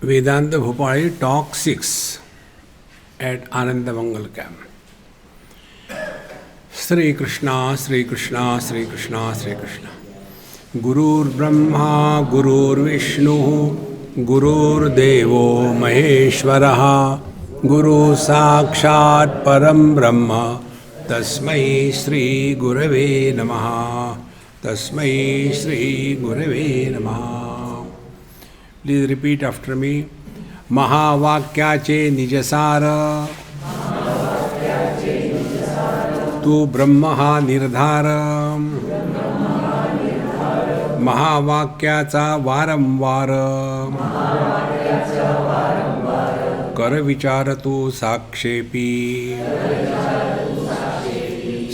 Vedanta Bhopali talk 6 at Ananda Mangal Camp. Sri Krishna, Sri Krishna, Sri Krishna, Sri Krishna. Gurur Brahma, Gurur Vishnu, Gurur Devo Maheshwaraha, Guru Sakshat Param Brahma, Tasmai Sri Gurave Namaha, Tasmai Sri Gurave Namaha. Please repeat after me. महावाक्याचे निजसार तू ब्रह्म हा निर्धार. महावाक्याचा वारंवार कर विचार तू साक्षेपी.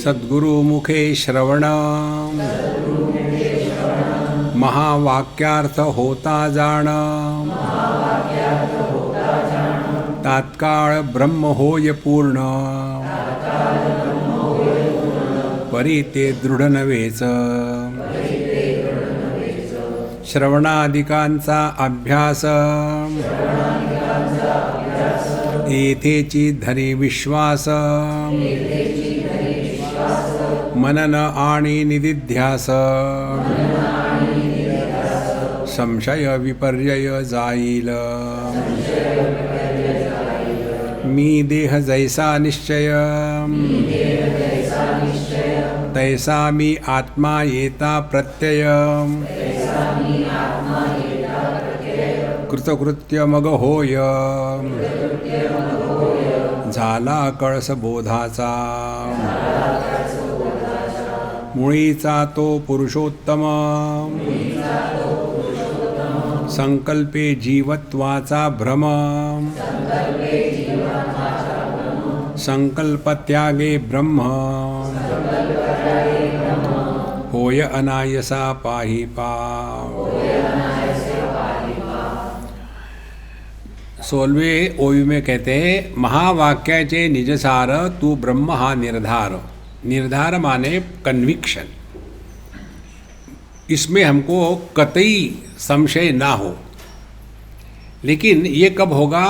सद्गुरु मुखे श्रवण महावाक्यार्थ होता जाण. तात्काळ ब्रह्म होय पूर्ण परी ते दृढ नव्हेच. श्रवणादिकांचा अभ्यास येथेची धरी विश्वास. मनन आणि निदिध्यास संशय विपर्यय जाईल. मी देह जैसा निश्चय तैसा मी आत्मा येता प्रत्यय. कृतकृत्य मग होय झाला कळस बोधाचा. मुळीचा तो पुरुषोत्तम संकल्पे जीवत्वाचा भ्रम. संकल्पत्यागे ब्रह्म होय अनायसा पाहि पाव. 16वें ओवी में कहते हैं महावाक्याचे निजसार तू ब्रह्म हा निर्धार. निर्धार माने कन्विक्शन. इसमें हमको कतई संशय ना हो. लेकिन ये कब होगा?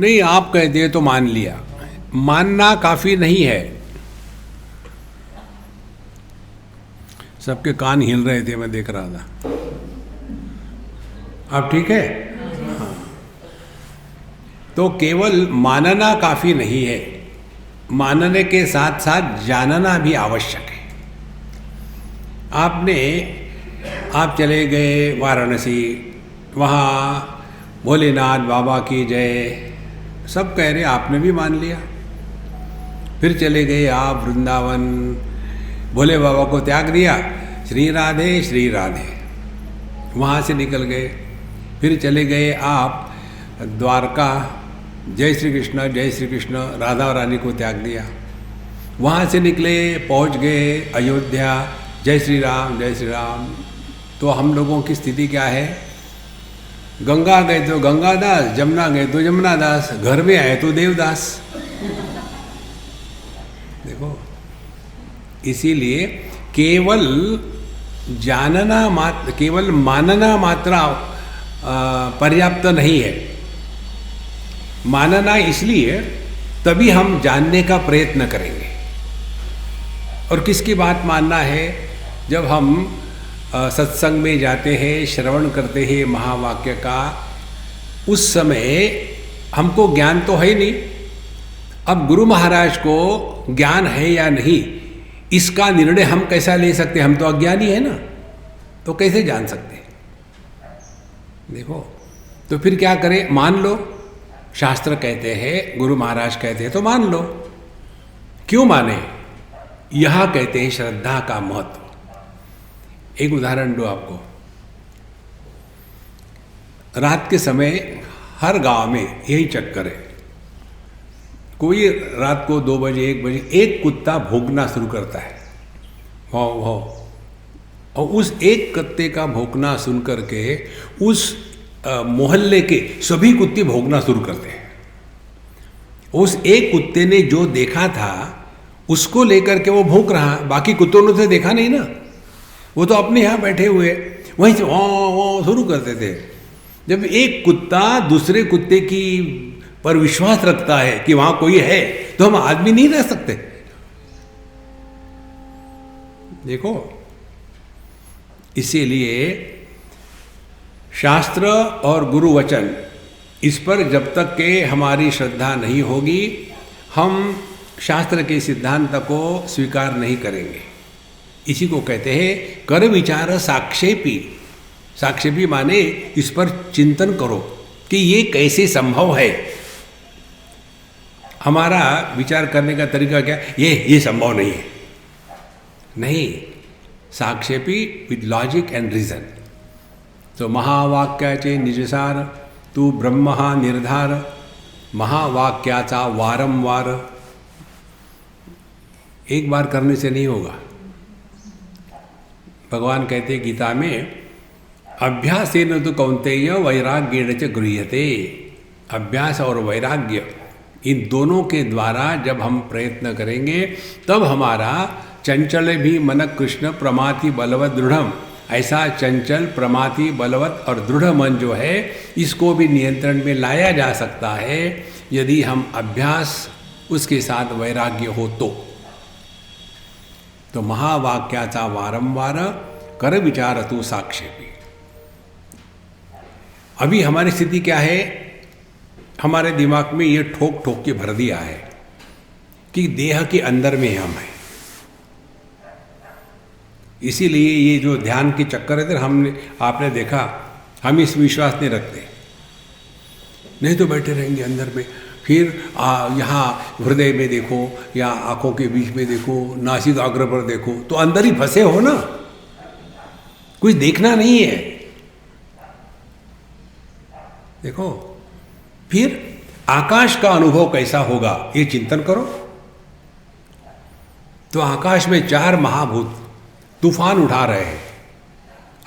नहीं आप कहते हैं तो मान लिया. मानना काफी नहीं है. सबके कान हिल रहे थे, मैं देख रहा था. अब ठीक है. हाँ. तो केवल मानना काफी नहीं है, मानने के साथ साथ जानना भी आवश्यक है. आप चले गए वाराणसी, वहाँ भोलेनाथ बाबा की जय सब कह रहे, आपने भी मान लिया. फिर चले गए आप वृंदावन, भोले बाबा को त्याग दिया, श्री राधे श्री राधे, वहाँ से निकल गए. फिर चले गए आप द्वारका, जय श्री कृष्ण, राधा रानी को त्याग दिया. वहाँ से निकले, पहुँच गए अयोध्या, जय श्री राम जय श्री राम. तो हम लोगों की स्थिति क्या है? गंगा गए तो गंगादास, जमुना गए तो जमुनादास, घर में आए तो देवदास. देखो, इसीलिए केवल केवल मानना मात्र पर्याप्त नहीं है. मानना इसलिए तभी हम जानने का प्रयत्न करेंगे. और किसकी बात मानना है? जब हम सत्संग में जाते हैं, श्रवण करते हैं महावाक्य का, उस समय हमको ज्ञान तो है नहीं. अब गुरु महाराज को ज्ञान है या नहीं, इसका निर्णय हम कैसा ले सकते? हम तो अज्ञानी है ना, तो कैसे जान सकते? देखो, तो फिर क्या करें? मान लो. शास्त्र कहते हैं, गुरु महाराज कहते हैं तो मान लो. क्यों माने? यह कहते हैं श्रद्धा का महत्व. एक उदाहरण दो आपको. रात के समय हर गांव में यही चक्कर है. कोई रात को 2 बजे 1 बजे एक कुत्ता भौंकना शुरू करता है, वाव वाव. और उस एक कुत्ते का भौंकना सुन करके उस मोहल्ले के सभी कुत्ते भौंकना शुरू करते हैं. उस एक कुत्ते ने जो देखा था उसको लेकर के वो भौंक रहा, बाकी कुत्तों ने तो देखा नहीं ना. वो तो अपने यहाँ बैठे हुए वहीं से शुरू करते थे. जब एक कुत्ता दूसरे कुत्ते की पर विश्वास रखता है कि वहां कोई है, तो हम आदमी नहीं रह सकते। देखो, इसीलिए शास्त्र और गुरु वचन, इस पर जब तक के हमारी श्रद्धा नहीं होगी, हम शास्त्र के सिद्धांत को स्वीकार नहीं करेंगे। इसी को कहते हैं कर विचार साक्षेपी। साक्षेपी माने इस पर चिंतन करो कि ये कैसे संभव है। हमारा विचार करने का तरीका क्या, ये संभव नहीं है। नहीं, साक्षेपी विद लॉजिक एंड रीजन। तो महावाक्याचे निजसार तू ब्रह्म निर्धार, महावाक्याचा वारंवार। एक बार करने से नहीं होगा। भगवान कहते गीता में, अभ्यासेन तो कौन्तेय वैराग्येण च गृह्यते। अभ्यास और वैराग्य, इन दोनों के द्वारा जब हम प्रयत्न करेंगे, तब हमारा चंचल भी मन कृष्ण प्रमाति बलवत दृढ़म, ऐसा चंचल प्रमाति बलवत और दृढ़ मन जो है, इसको भी नियंत्रण में लाया जा सकता है यदि हम अभ्यास उसके साथ वैराग्य हो तो महावाक्याचा वारंवार कर विचार तू साक्षेपी। अभी हमारी स्थिति क्या है, हमारे दिमाग में ये ठोक ठोक के भर दिया है कि देह के अंदर में हम हैं। इसीलिए ये जो ध्यान के चक्कर है, आपने देखा, हम इस विश्वास नहीं रखते, नहीं तो बैठे रहेंगे अंदर में। फिर यहाँ हृदय में देखो या आंखों के बीच में देखो, नासिक अग्र पर देखो, तो अंदर ही फंसे हो ना, कुछ देखना नहीं है। देखो, फिर आकाश का अनुभव कैसा होगा ये चिंतन करो। तो आकाश में 4 महाभूत तूफान उठा रहे हैं,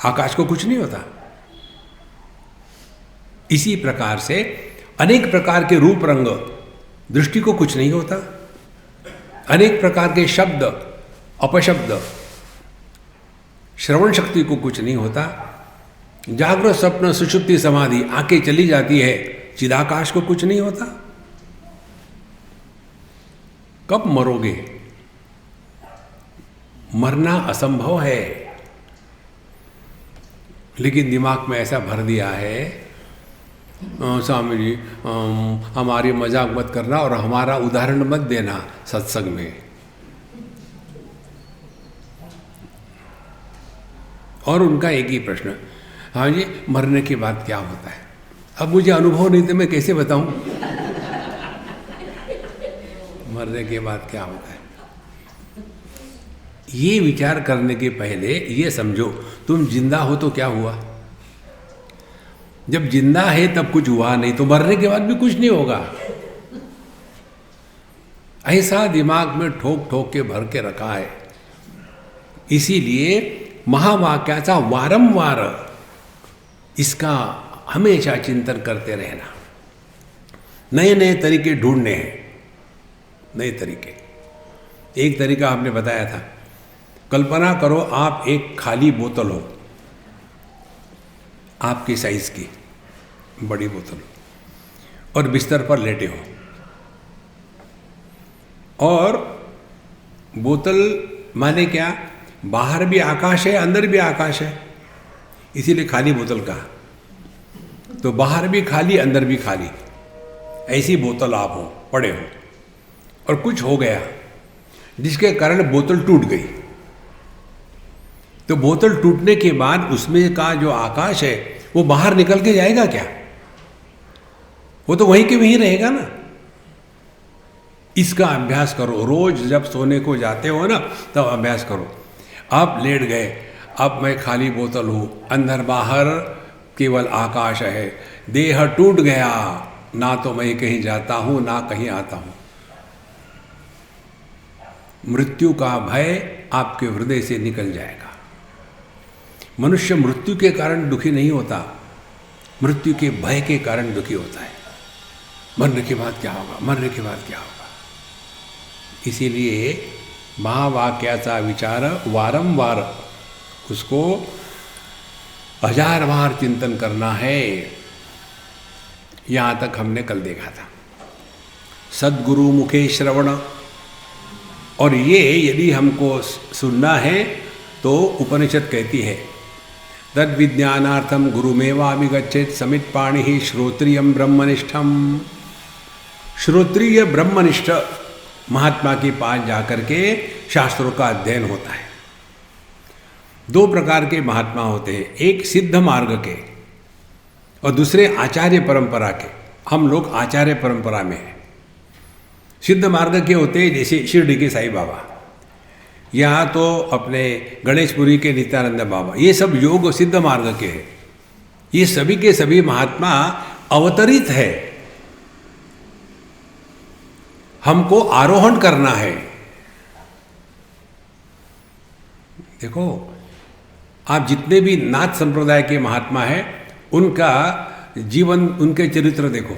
आकाश को कुछ नहीं होता। इसी प्रकार से अनेक प्रकार के रूप रंग, दृष्टि को कुछ नहीं होता। अनेक प्रकार के शब्द अपशब्द, श्रवण शक्ति को कुछ नहीं होता। जागृत स्वप्न सुषुप्ति समाधि आंखें चली जाती है, चिदाकाश को कुछ नहीं होता। कब मरोगे? मरना असंभव है, लेकिन दिमाग में ऐसा भर दिया है, स्वामी जी हमारी मजाक मत करना और हमारा उदाहरण मत देना सत्संग में। और उनका एक ही प्रश्न, हाँ जी मरने के बाद क्या होता है? अब मुझे अनुभव नहीं तो मैं कैसे बताऊं मरने के बाद क्या होता है। ये विचार करने के पहले ये समझो, तुम जिंदा हो तो क्या हुआ? जब जिंदा है तब कुछ हुआ नहीं, तो मरने के बाद भी कुछ नहीं होगा। ऐसा दिमाग में ठोक ठोक के भर के रखा है। इसीलिए महावाक्याचा वारंवार इसका हमेशा चिंतन करते रहना। नए नए तरीके ढूंढने हैं, नए तरीके। एक तरीका आपने बताया था, कल्पना करो आप एक खाली बोतल हो, आपकी साइज की बड़ी बोतल, और बिस्तर पर लेटे हो, और बोतल माने क्या, बाहर भी आकाश है अंदर भी आकाश है, इसीलिए खाली बोतल कहा। तो बाहर भी खाली अंदर भी खाली, ऐसी बोतल आप हो, पड़े हो, और कुछ हो गया जिसके कारण बोतल टूट गई। तो बोतल टूटने के बाद उसमें का जो आकाश है वो बाहर निकल के जाएगा क्या? वो तो वहीं के वहीं रहेगा ना। इसका अभ्यास करो, रोज जब सोने को जाते हो ना तब अभ्यास करो। आप लेट गए, अब मैं खाली बोतल हूँ, अंदर बाहर केवल आकाश है, देह टूट गया, ना तो मैं कहीं जाता हूँ ना कहीं आता हूँ। मृत्यु का भय आपके हृदय से निकल जाएगा। मनुष्य मृत्यु के कारण दुखी नहीं होता, मृत्यु के भय के कारण दुखी होता है। मरने के बाद क्या होगा, मरने के बाद क्या होगा। इसीलिए महावाक्याचा विचार वारंवार उसको 1000 बार चिंतन करना है। यहाँ तक हमने कल देखा था। सद्गुरु मुखे श्रवण, और ये यदि हमको सुनना है तो उपनिषद कहती है तद विज्ञानार्थम गुरुमेवाभिगच्छेत् समित पाणि ही श्रोत्रियम ब्रह्मनिष्ठम। श्रोत्रिय ब्रह्मनिष्ठ महात्मा के पास जाकर के शास्त्रों का अध्ययन होता है। दो प्रकार के महात्मा होते हैं, एक सिद्ध मार्ग के और दूसरे आचार्य परंपरा के। हम लोग आचार्य परंपरा में हैं। सिद्ध मार्ग के होते हैं जैसे शिरडी के साईं बाबा, यहाँ तो अपने गणेशपुरी के नित्यानंद बाबा, ये सब योग सिद्ध मार्ग के हैं। ये सभी के सभी महात्मा अवतरित है, हमको आरोहण करना है। देखो, आप जितने भी नाथ संप्रदाय के महात्मा हैं उनका जीवन, उनके चरित्र देखो।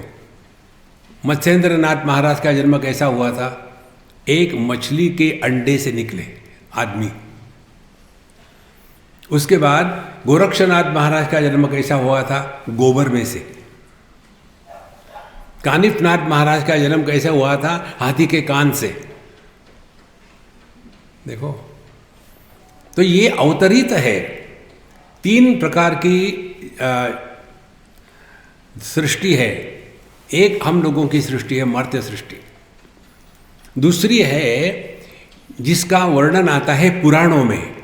मत्स्येंद्र नाथ महाराज का जन्म कैसा हुआ था? एक मछली के अंडे से निकले आदमी। उसके बाद गोरक्षनाथ महाराज का जन्म कैसा हुआ था? गोबर में से। कानिफनाथ महाराज का जन्म कैसा हुआ था? हाथी के कान से। देखो, तो ये अवतरित है। तीन प्रकार की सृष्टि है। एक हम लोगों की सृष्टि है, मर्त्य सृष्टि। दूसरी है जिसका वर्णन आता है पुराणों में,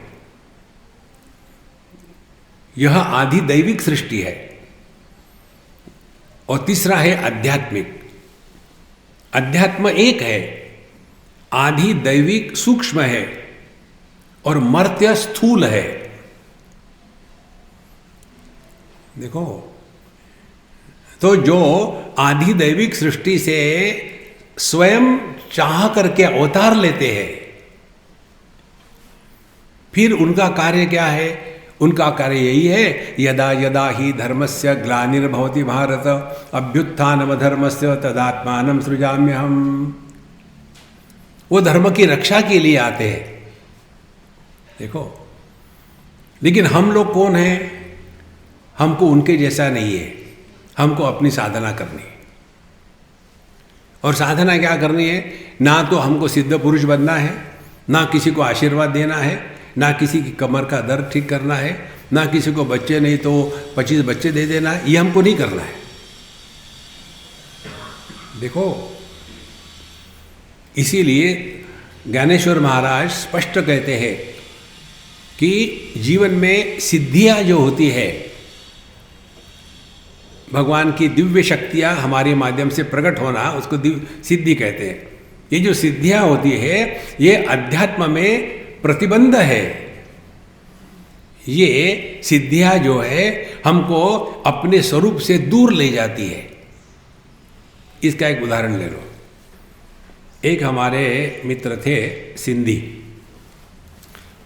यह आदि दैविक सृष्टि है। और तीसरा है आध्यात्मिक। अध्यात्म एक है, आदि दैविक सूक्ष्म है और मर्त्य स्थूल है। देखो, तो जो आदि दैविक सृष्टि से स्वयं चाह करके अवतार लेते हैं, फिर उनका कार्य क्या है? उनका कार्य यही है, यदा यदा ही धर्मस्य ग्लानिर्भवति भारत अभ्युत्थानम धर्मस्य तदात्मानं सृजाम्यहम्। वो धर्म की रक्षा के लिए आते हैं। देखो, लेकिन हम लोग कौन हैं? हमको उनके जैसा नहीं है। हमको अपनी साधना करनी है। और साधना क्या करनी है? ना तो हमको सिद्ध पुरुष बनना है, ना किसी को आशीर्वाद देना है, ना किसी की कमर का दर्द ठीक करना है, ना किसी को बच्चे नहीं तो 25 बच्चे दे देना है। ये हमको नहीं करना है। देखो, इसीलिए ज्ञानेश्वर महाराज स्पष्ट कहते हैं कि जीवन में सिद्धियां जो होती है, भगवान की दिव्य शक्तियां हमारे माध्यम से प्रकट होना, उसको दिव्य सिद्धि कहते हैं। ये जो सिद्धियां होती है, ये अध्यात्म में प्रतिबंध है। ये सिद्धियां जो है हमको अपने स्वरूप से दूर ले जाती है। इसका एक उदाहरण ले लो। एक हमारे मित्र थे सिंधी,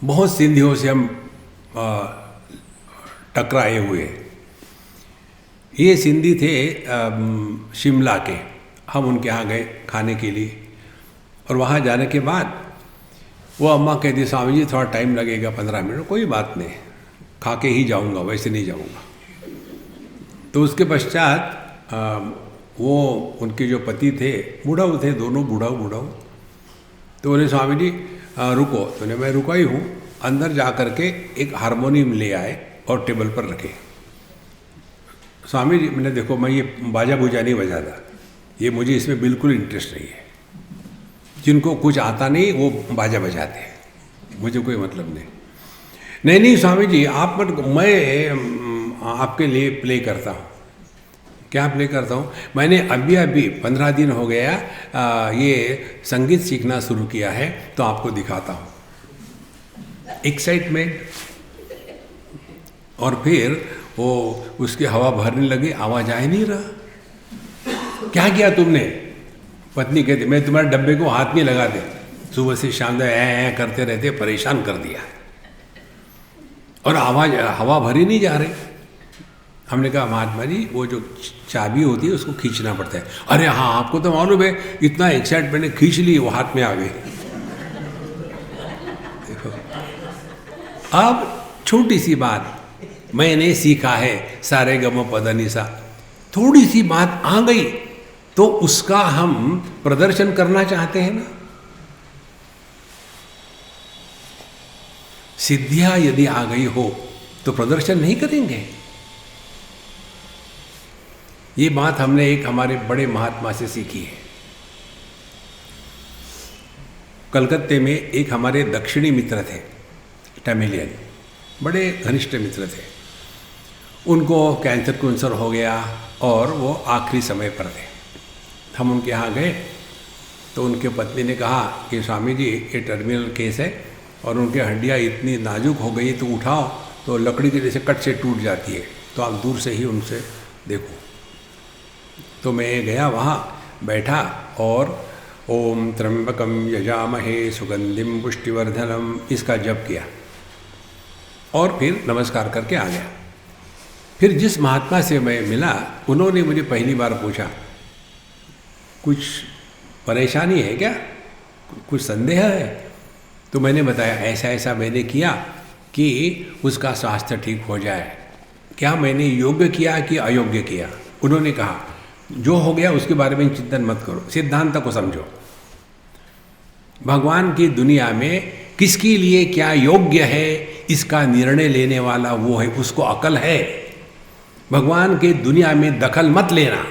बहुत सिंधियों से हम टकराए हुए। ये सिंधी थे शिमला के। हम उनके यहाँ गए खाने के लिए, और वहाँ जाने के बाद वो अम्मा कहती, स्वामी जी थोड़ा टाइम लगेगा, 15 मिनट। कोई बात नहीं, खा के ही जाऊँगा, वैसे नहीं जाऊँगा। तो उसके पश्चात वो उनके जो पति थे, बूढ़ाऊ थे, दोनों बूढ़ाऊ। तो बोले, स्वामी जी रुको। तो मैं रुका ही हूँ। अंदर जा कर के एक हारमोनियम ले आए और टेबल पर रखे। स्वामी जी, मैंने देखो, मैं ये बाजा बूजा नहीं बजाता, ये मुझे इसमें बिल्कुल इंटरेस्ट नहीं है। जिनको कुछ आता नहीं वो बाजा बजाते हैं, मुझे कोई मतलब नहीं। नहीं स्वामी जी, आप मत, मैं आपके लिए प्ले करता हूँ। क्या प्ले करता हूँ? मैंने अभी 15 दिन हो गया ये संगीत सीखना शुरू किया है, तो आपको दिखाता हूँ। एक्साइटमेंट। और फिर वो उसकी हवा भरने लगी, आवाज आ ही नहीं रहा। क्या किया तुमने? पत्नी कहती, मैं तुम्हारे डब्बे को हाथ में लगा दे, सुबह से शाम तक ऐ करते रहते, परेशान कर दिया, और आवाज हवा भरी नहीं जा रही। हमने कहा, महात्मा जी, वो जो चाबी होती है उसको खींचना पड़ता है। अरे हाँ, आपको तो मालूम है, इतना एक्साइटमेंट ने खींच ली, वो हाथ में आ गई। देखो, अब छोटी सी बात मैंने सीखा है, सारे गम पद निसा। थोड़ी सी बात आ गई तो उसका हम प्रदर्शन करना चाहते हैं ना। सिद्धियां यदि आ गई हो तो प्रदर्शन नहीं करेंगे। ये बात हमने एक हमारे बड़े महात्मा से सीखी है। कलकत्ते में एक हमारे दक्षिणी मित्र थे, टैमिलियन, बड़े घनिष्ठ मित्र थे। उनको कैंसर हो गया और वो आखिरी समय पर थे। हम उनके यहाँ गए तो उनके पत्नी ने कहा कि स्वामी जी ये टर्मिनल केस है और उनकी हड्डियाँ इतनी नाजुक हो गई तो उठाओ तो लकड़ी के जैसे कट से टूट जाती है, तो आप दूर से ही उनसे देखो। तो मैं गया वहाँ, बैठा और ओम त्र्यंबकम यजामहे सुगंधिम पुष्टिवर्धनम इसका जप किया और फिर नमस्कार करके आ गया। फिर जिस महात्मा से मैं मिला उन्होंने मुझे पहली बार पूछा, कुछ परेशानी है क्या, कुछ संदेह है? तो मैंने बताया ऐसा ऐसा मैंने किया कि उसका स्वास्थ्य ठीक हो जाए। क्या मैंने योग्य किया कि अयोग्य किया? उन्होंने कहा जो हो गया उसके बारे में चिंतन मत करो, सिद्धांत को समझो। भगवान की दुनिया में किसके लिए क्या योग्य है इसका निर्णय लेने वाला वो है, उसको अकल है। भगवान के दुनिया में दखल मत लेना।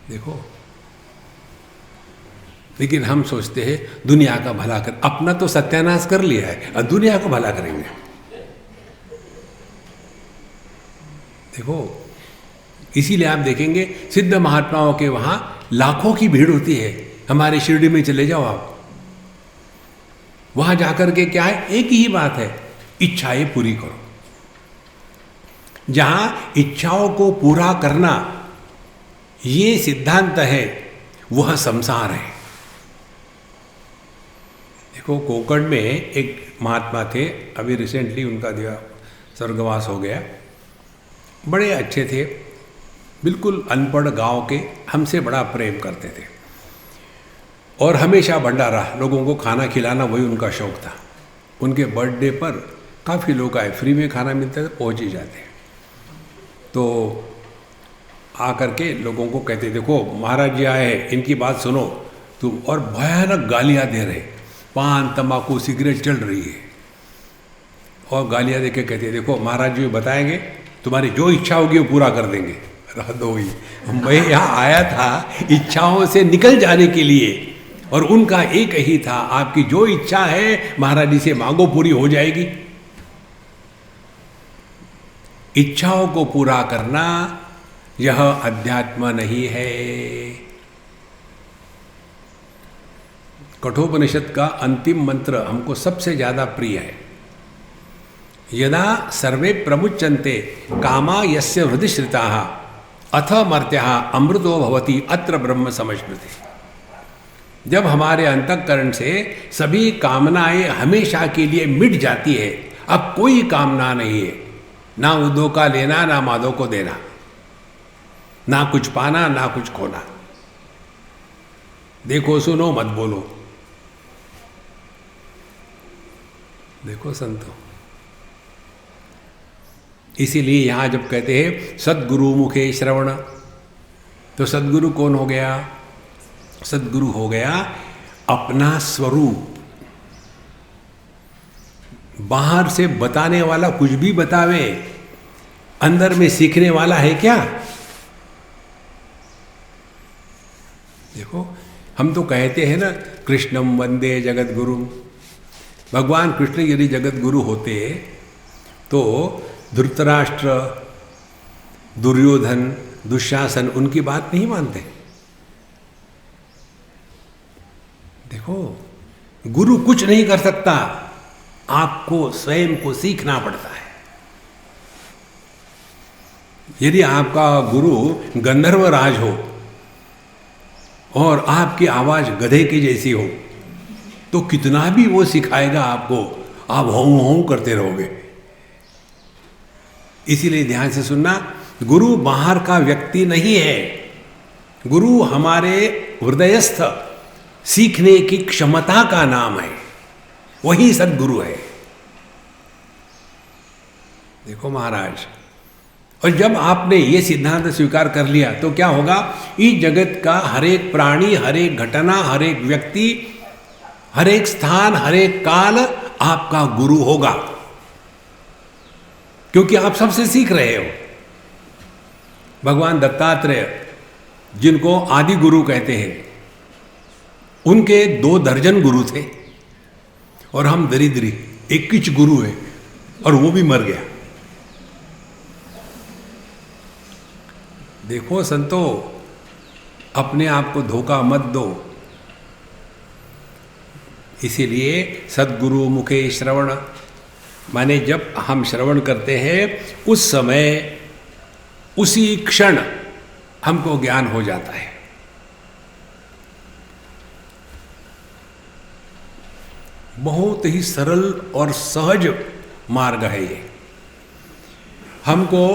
देखो, लेकिन हम सोचते हैं दुनिया का भला कर, अपना तो सत्यानाश कर लिया है और दुनिया को भला करेंगे। देखो, इसीलिए आप देखेंगे सिद्ध महात्माओं के वहां लाखों की भीड़ होती है। हमारे शिरडी में चले जाओ आप, वहां जाकर के क्या है, एक ही बात है, इच्छाएं पूरी करो। जहां इच्छाओं को पूरा करना ये सिद्धांत है, वह संसार है। देखो, कोकण में एक महात्मा थे, अभी रिसेंटली उनका स्वर्गवास हो गया। बड़े अच्छे थे, बिल्कुल अनपढ़ गांव के, हमसे बड़ा प्रेम करते थे और हमेशा भंडारा, लोगों को खाना खिलाना वही उनका शौक था। उनके बर्थडे पर काफ़ी लोग आए, फ्री में खाना मिलता था, पहुँच ही जाते। तो आकर के लोगों को कहते, देखो महाराज जी आए हैं, इनकी बात सुनो। तो और भयानक गालियाँ दे रहे, पान तंबाकू सिगरेट चल रही है और गालियाँ दे के कहते, देखो महाराज जी बताएंगे, तुम्हारी जो इच्छा होगी वो पूरा कर देंगे। हद हो गई। मैं यहाँ आया था इच्छाओं से निकल जाने के लिए और उनका एक ही था, आपकी जो इच्छा है महाराज जी से मांगो, पूरी हो जाएगी। इच्छाओं को पूरा करना यह अध्यात्म नहीं है। कठोपनिषद का अंतिम मंत्र हमको सबसे ज्यादा प्रिय है। यदा सर्वे प्रमुच्यन्ते कामा यस्य हृदि श्रिताः अथ मर्त्याः अमृतो भवति अत्र ब्रह्म समश्नुते। जब हमारे अंतःकरण से सभी कामनाएं हमेशा के लिए मिट जाती है, अब कोई कामना नहीं है, ना उदो का लेना ना माधो को देना, ना कुछ पाना ना कुछ खोना। देखो सुनो मत बोलो। देखो संतो, इसीलिए यहां जब कहते हैं सद्गुरु मुखे श्रवण, तो सद्गुरु कौन हो गया? सद्गुरु हो गया अपना स्वरूप। बाहर से बताने वाला कुछ भी बतावे, अंदर में सीखने वाला है क्या? देखो, हम तो कहते हैं ना कृष्णम वंदे जगत गुरु। भगवान कृष्ण यदि जगत गुरु होते तो धृतराष्ट्र, दुर्योधन, दुशासन उनकी बात नहीं मानते। देखो, गुरु कुछ नहीं कर सकता, आपको स्वयं को सीखना पड़ता है। यदि आपका गुरु गंधर्व राज हो और आपकी आवाज गधे की जैसी हो तो कितना भी वो सिखाएगा आपको, आप हों हों करते रहोगे। इसीलिए ध्यान से सुनना, गुरु बाहर का व्यक्ति नहीं है, गुरु हमारे हृदयस्थ सीखने की क्षमता का नाम है, वही सद्गुरु है। देखो महाराज, और जब आपने ये सिद्धांत स्वीकार कर लिया तो क्या होगा, इस जगत का हर एक प्राणी, हर एक घटना, हर एक व्यक्ति, हर एक स्थान, हर एक काल आपका गुरु होगा, क्योंकि आप सबसे सीख रहे हो। भगवान दत्तात्रेय, जिनको आदि गुरु कहते हैं, उनके 2 दर्जन गुरु थे और हम दरिद्री 21 गुरु है, और वो भी मर गया। देखो संतो, अपने आप को धोखा मत दो। इसीलिए सद्गुरु मुखे श्रवण, माने जब हम श्रवण करते हैं उस समय, उसी क्षण हमको ज्ञान हो जाता है। बहुत ही सरल और सहज मार्ग है ये। हमको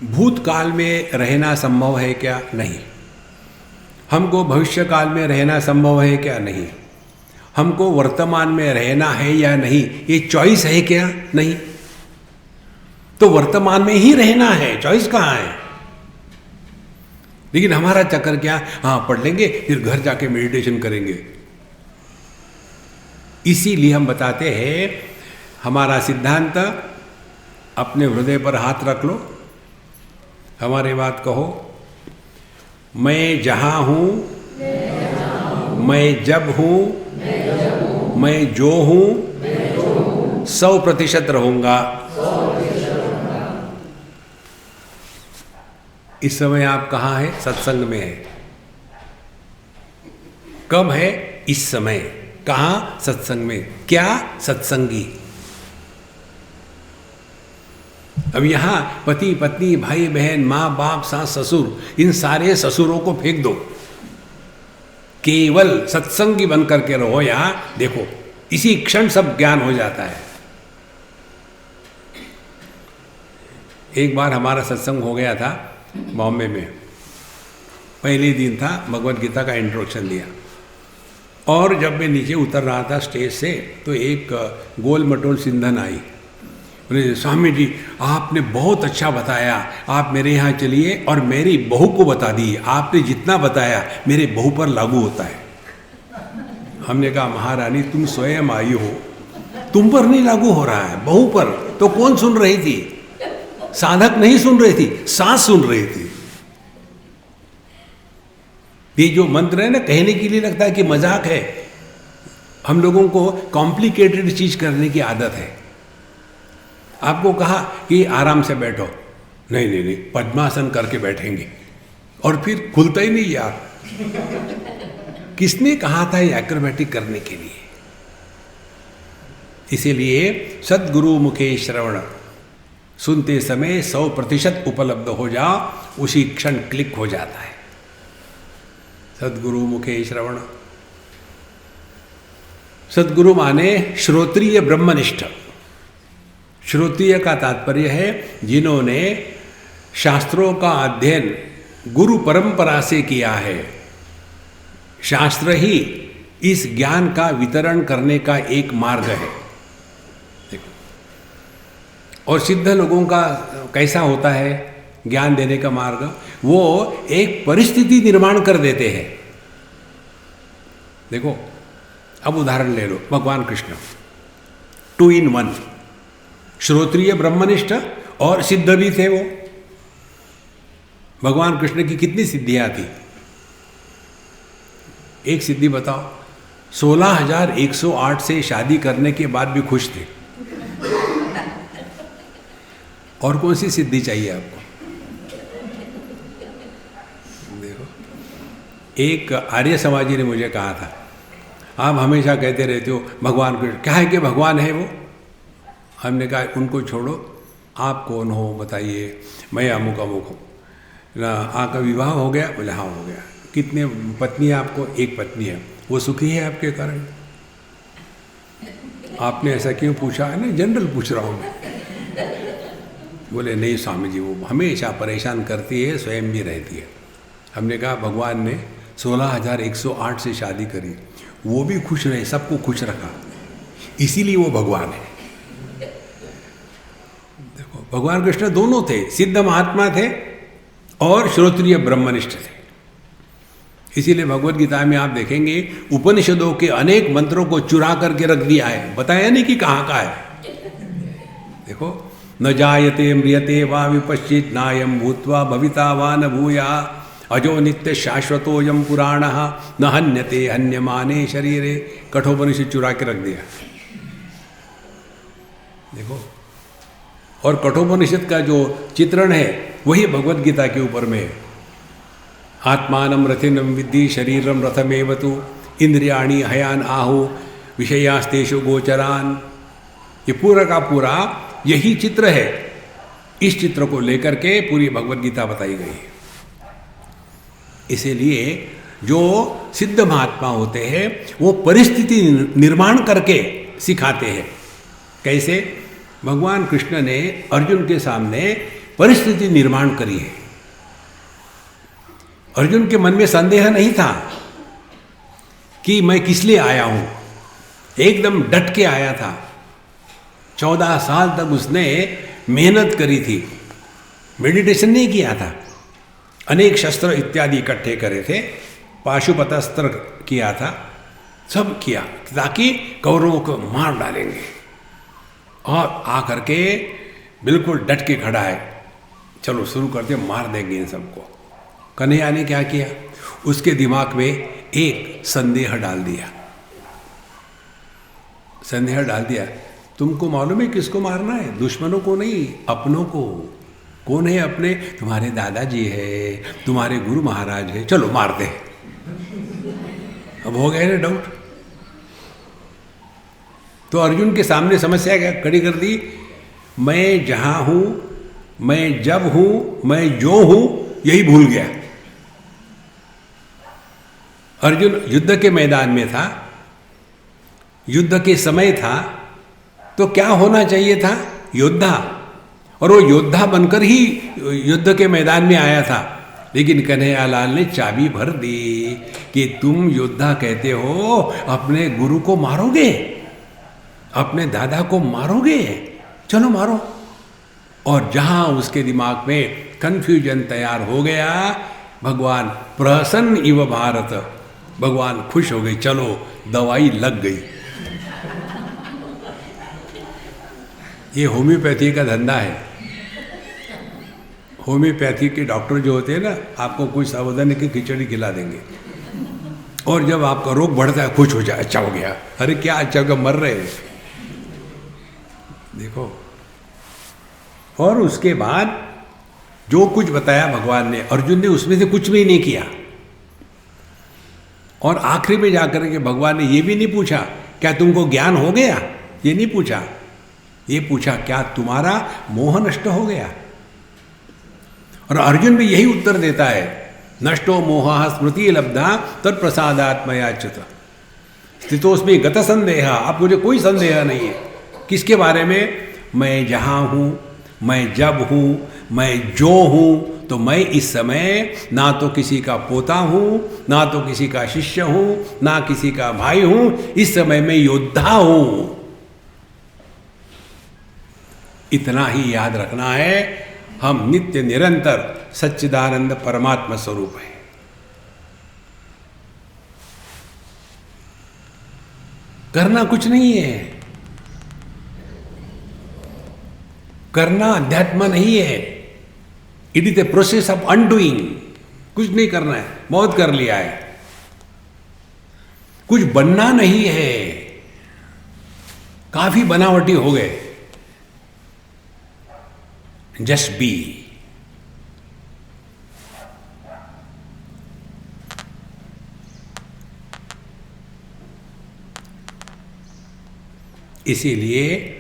भूतकाल में रहना संभव है क्या? नहीं। हमको भविष्य काल में रहना संभव है क्या? नहीं। हमको वर्तमान में रहना है या नहीं, ये चॉइस है क्या? नहीं। तो वर्तमान में ही रहना है, चॉइस कहाँ है? लेकिन हमारा चक्कर क्या, हाँ पढ़ लेंगे फिर घर जाके मेडिटेशन करेंगे। इसीलिए हम बताते हैं, हमारा सिद्धांत, अपने हृदय पर हाथ रख लो, हमारे बात कहो, मैं जहाँ हूँ, मैं जब हूँ, मैं जो हूँ 100% रहूँगा। इस समय आप कहाँ हैं? सत्संग में है। कब है? इस समय। कहाँ? सत्संग में। क्या? सत्संगी। अब यहाँ पति पत्नी, भाई बहन, माँ बाप, सास ससुर, इन सारे ससुरों को फेंक दो, केवल सत्संगी बन करके रहो। यहाँ देखो, इसी क्षण सब ज्ञान हो जाता है। एक बार हमारा सत्संग हो गया था बॉम्बे में, पहले दिन था, भगवत गीता का इंट्रोडक्शन दिया, और जब मैं नीचे उतर रहा था स्टेज से तो एक गोल मटोल सिंधन आई। बोले, स्वामी जी आपने बहुत अच्छा बताया, आप मेरे यहाँ चलिए और मेरी बहू को बता दिए, आपने जितना बताया मेरे बहू पर लागू होता है। हमने कहा, महारानी तुम स्वयं आई हो, तुम पर नहीं लागू हो रहा है, बहू पर। तो कौन सुन रही थी? साधक नहीं सुन रही थी, सास सुन रही थी। ये जो मंत्र है ना, कहने के लिए लगता है कि मजाक है, हम लोगों को कॉम्प्लिकेटेड चीज करने की आदत है। आपको कहा कि आराम से बैठो, नहीं नहीं नहीं, पद्मासन करके बैठेंगे, और फिर खुलता ही नहीं यार। किसने कहा था ये एक्रोबैटिक करने के लिए? इसीलिए सद्गुरु मुखे श्रवण, सुनते समय 100% उपलब्ध हो जाओ, उसी क्षण क्लिक हो जाता है। सद्गुरु मुखे श्रवण। सद्गुरु माने श्रोत्रिय ब्रह्मनिष्ठ। श्रोत्रिय का तात्पर्य है जिन्होंने शास्त्रों का अध्ययन गुरु परंपरा से किया है। शास्त्र ही इस ज्ञान का वितरण करने का एक मार्ग है। और सिद्ध लोगों का कैसा होता है ज्ञान देने का मार्ग? वो एक परिस्थिति निर्माण कर देते हैं। देखो, अब उदाहरण ले लो, भगवान कृष्ण 2 in 1, श्रोत्रिय ब्रह्मनिष्ठ और सिद्ध भी थे वो। भगवान कृष्ण की कितनी सिद्धियां थी? एक सिद्धि बताओ। 16,108 से शादी करने के बाद भी खुश थे। और कौन सी सिद्धि चाहिए आपको? देखो, एक आर्य समाजी ने मुझे कहा था, आप हमेशा कहते रहते हो भगवान कृष्ण, क्या है कि भगवान है वो? हमने कहा उनको छोड़ो, आप कौन हो बताइए? मैं अमुक अमुक हूँ ना। आपका विवाह हो गया? बोले हाँ हो गया। कितने पत्नी है आपको? एक पत्नी है। वो सुखी है आपके कारण? आपने ऐसा क्यों पूछा? है ना, जनरल पूछ रहा हूँ मैं। बोले नहीं स्वामी जी, वो हमेशा परेशान करती है, स्वयं भी रहती है। हमने कहा भगवान ने 16,108 से शादी करी, वो भी खुश रहे, सबको खुश रखा, इसीलिए वो भगवान है। देखो, भगवान कृष्ण दोनों थे, सिद्ध महात्मा थे और श्रोत्रिय ब्रह्मनिष्ठ थे। इसीलिए भगवत गीता में आप देखेंगे उपनिषदों के अनेक मंत्रों को चुरा करके रख दिया है, बताया नहीं कि कहाँ का है। देखो, न जायते म्रियते वा विपश्चित नायम भूत्वा भविता वा न भूया अजो नित्य शाश्वतोयम पुराण न हन्यते हन्यमाने शरीरे। कठोपनिषद चुरा के रख दिया। देखो, और कठोपनिषद का जो चित्रण है वही भगवत गीता के ऊपर में है। आत्मानम रथिनम विद्धि शरीरम रथमेव तु इंद्रियाणि हयान आहु विषयास्तेषु गोचरान। ये पूरा का पूरा यही चित्र है। इस चित्र को लेकर के पूरी भगवत गीता बताई गई है। इसीलिए जो सिद्ध महात्मा होते हैं वो परिस्थिति निर्माण करके सिखाते हैं। कैसे? भगवान कृष्ण ने अर्जुन के सामने परिस्थिति निर्माण करी है। अर्जुन के मन में संदेह नहीं था कि मैं किस लिए आया हूं, एकदम डट के आया था। 14 साल तक उसने मेहनत करी थी, मेडिटेशन नहीं किया था। अनेक शस्त्र इत्यादि इकट्ठे करे थे, पाशुपतास्त्र किया था, सब किया ताकि कौरवों को मार डालेंगे। और आकर के बिल्कुल डट के खड़ा है, चलो शुरू करते, मार देंगे इन सबको। कन्हैया ने क्या किया? उसके दिमाग में एक संदेह डाल दिया। संदेह डाल दिया, तुमको मालूम है किसको मारना है? दुश्मनों को नहीं, अपनों को। कौन है अपने? तुम्हारे दादाजी है, तुम्हारे गुरु महाराज है, चलो मारते हैं। अब हो गया ना डाउट। तो अर्जुन के सामने समस्या क्या खड़ी कर दी? मैं जहां हूं, मैं जब हूं, मैं जो हूं, यही भूल गया। अर्जुन युद्ध के मैदान में था, युद्ध के समय था, तो क्या होना चाहिए था? योद्धा। और वो योद्धा बनकर ही युद्ध के मैदान में आया था। लेकिन कन्हैयालाल ने चाबी भर दी कि तुम योद्धा कहते हो, अपने गुरु को मारोगे, अपने दादा को मारोगे, चलो मारो। और जहां उसके दिमाग में कंफ्यूजन तैयार हो गया, भगवान प्रसन्न इव भारत, भगवान खुश हो गई, चलो दवाई लग गई। ये होम्योपैथी का धंधा है। होम्योपैथी के डॉक्टर जो होते हैं ना, आपको कुछ सावधानी की खिचड़ी खिला देंगे, और जब आपका रोग बढ़ता है खुश हो जाए, अच्छा हो गया। अरे क्या अच्छा हो गया, मर रहे हैं। देखो, और उसके बाद जो कुछ बताया भगवान ने, अर्जुन ने उसमें से कुछ भी नहीं किया। और आखिरी में जाकर के भगवान ने ये भी नहीं पूछा क्या तुमको ज्ञान हो गया, ये नहीं पूछा। ये पूछा क्या तुम्हारा मोह नष्ट हो गया। और अर्जुन भी यही उत्तर देता है, नष्टो मोह स्मृति लब्धा तत्प्रसादात्मयाच्युत स्थितोस्मि गत संदेह। आप मुझे कोई संदेह नहीं है। किसके बारे में? मैं जहाँ हूँ, मैं जब हूँ, मैं जो हूँ। तो मैं इस समय ना तो किसी का पोता हूँ, ना तो किसी का शिष्य हूँ, ना किसी का भाई हूँ। इस समय मैं योद्धा हूँ। इतना ही याद रखना है, हम नित्य निरंतर सच्चिदानंद परमात्मा स्वरूप है। करना कुछ नहीं है, करना अध्यात्म नहीं है। It is the process of undoing. कुछ नहीं करना है, बहुत कर लिया है। कुछ बनना नहीं है, काफी बनावटी हो गए। Just be. इसीलिए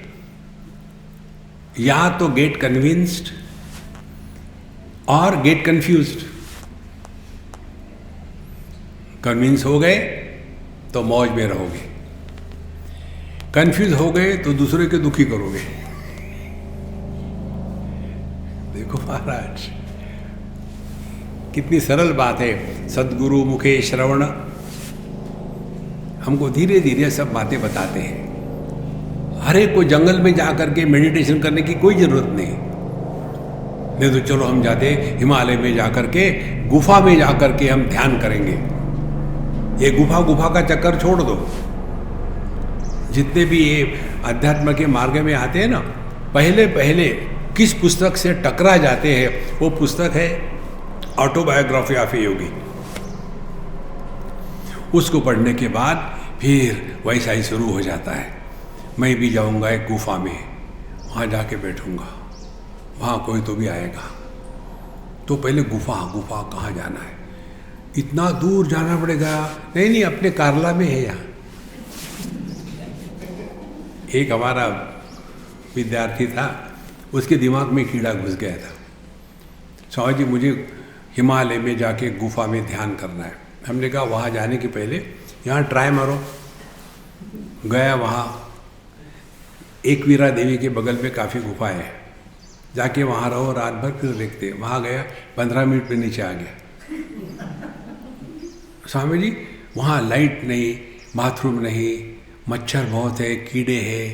या तो गेट कन्विंस्ड और गेट कंफ्यूज्ड। कन्विंस हो गए तो मौज में रहोगे, कंफ्यूज हो गए तो दूसरे के दुखी करोगे। देखो महाराज, कितनी सरल बात है। सद्गुरु मुखे श्रवण हमको धीरे धीरे सब बातें बताते हैं। हर एक को जंगल में जा करके मेडिटेशन करने की कोई जरूरत नहीं। नहीं तो चलो हम जाते हिमालय में जाकर के गुफा में जाकर के हम ध्यान करेंगे। ये गुफा का चक्कर छोड़ दो। जितने भी ये अध्यात्म के मार्ग में आते हैं ना, पहले किस पुस्तक से टकरा जाते हैं, वो पुस्तक है ऑटोबायोग्राफी ऑफ ए योगी। उसको पढ़ने के बाद फिर वैसा ही शुरू हो जाता है। मैं भी जाऊंगा एक गुफा में, वहाँ जाके बैठूंगा, वहाँ कोई तो भी आएगा। तो पहले गुफा कहाँ जाना है, इतना दूर जाना पड़ेगा। नहीं, अपने कारला में है यहाँ। एक हमारा विद्यार्थी था, उसके दिमाग में कीड़ा घुस गया था, स्वामी जी मुझे हिमालय में जाके गुफा में ध्यान करना है। हमने कहा वहाँ जाने के पहले यहाँ ट्राई मारो। गया वहाँ, एकवीरा देवी के बगल में काफ़ी गुफाएं हैं, जाके वहाँ रहो रात भर, फिर देखते। वहाँ गया, 15 मिनट में नीचे आ गया। स्वामी जी वहाँ लाइट नहीं, बाथरूम नहीं, मच्छर बहुत है, कीड़े हैं,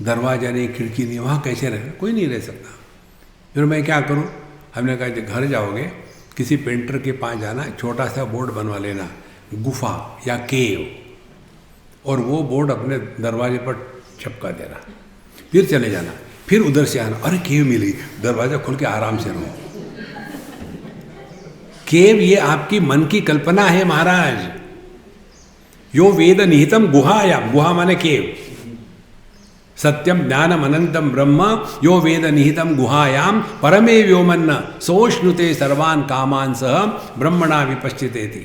दरवाजा नहीं, खिड़की नहीं, वहाँ कैसे रहे? कोई नहीं रह सकता। फिर मैं क्या करूँ? हमने कहा जब घर जाओगे किसी पेंटर के पास जाना, छोटा सा बोर्ड बनवा लेना, गुफा या केव, और वो बोर्ड अपने दरवाजे पर चिपका देना। फिर चले जाना, फिर उधर से आना, अरे केव मिली, दरवाजा खोल के आराम से रहो। केव ये आपकी मन की कल्पना है महाराज। यो वेद निहितम गुहायाम, गुहा माने केव, सत्यम ज्ञानम अनंतम ब्रह्म यो वेद निहितम गुहायाम परमे व्योमन्न सोष्णुते सर्वान कामान सह ब्रह्मणा विपश्चितेति।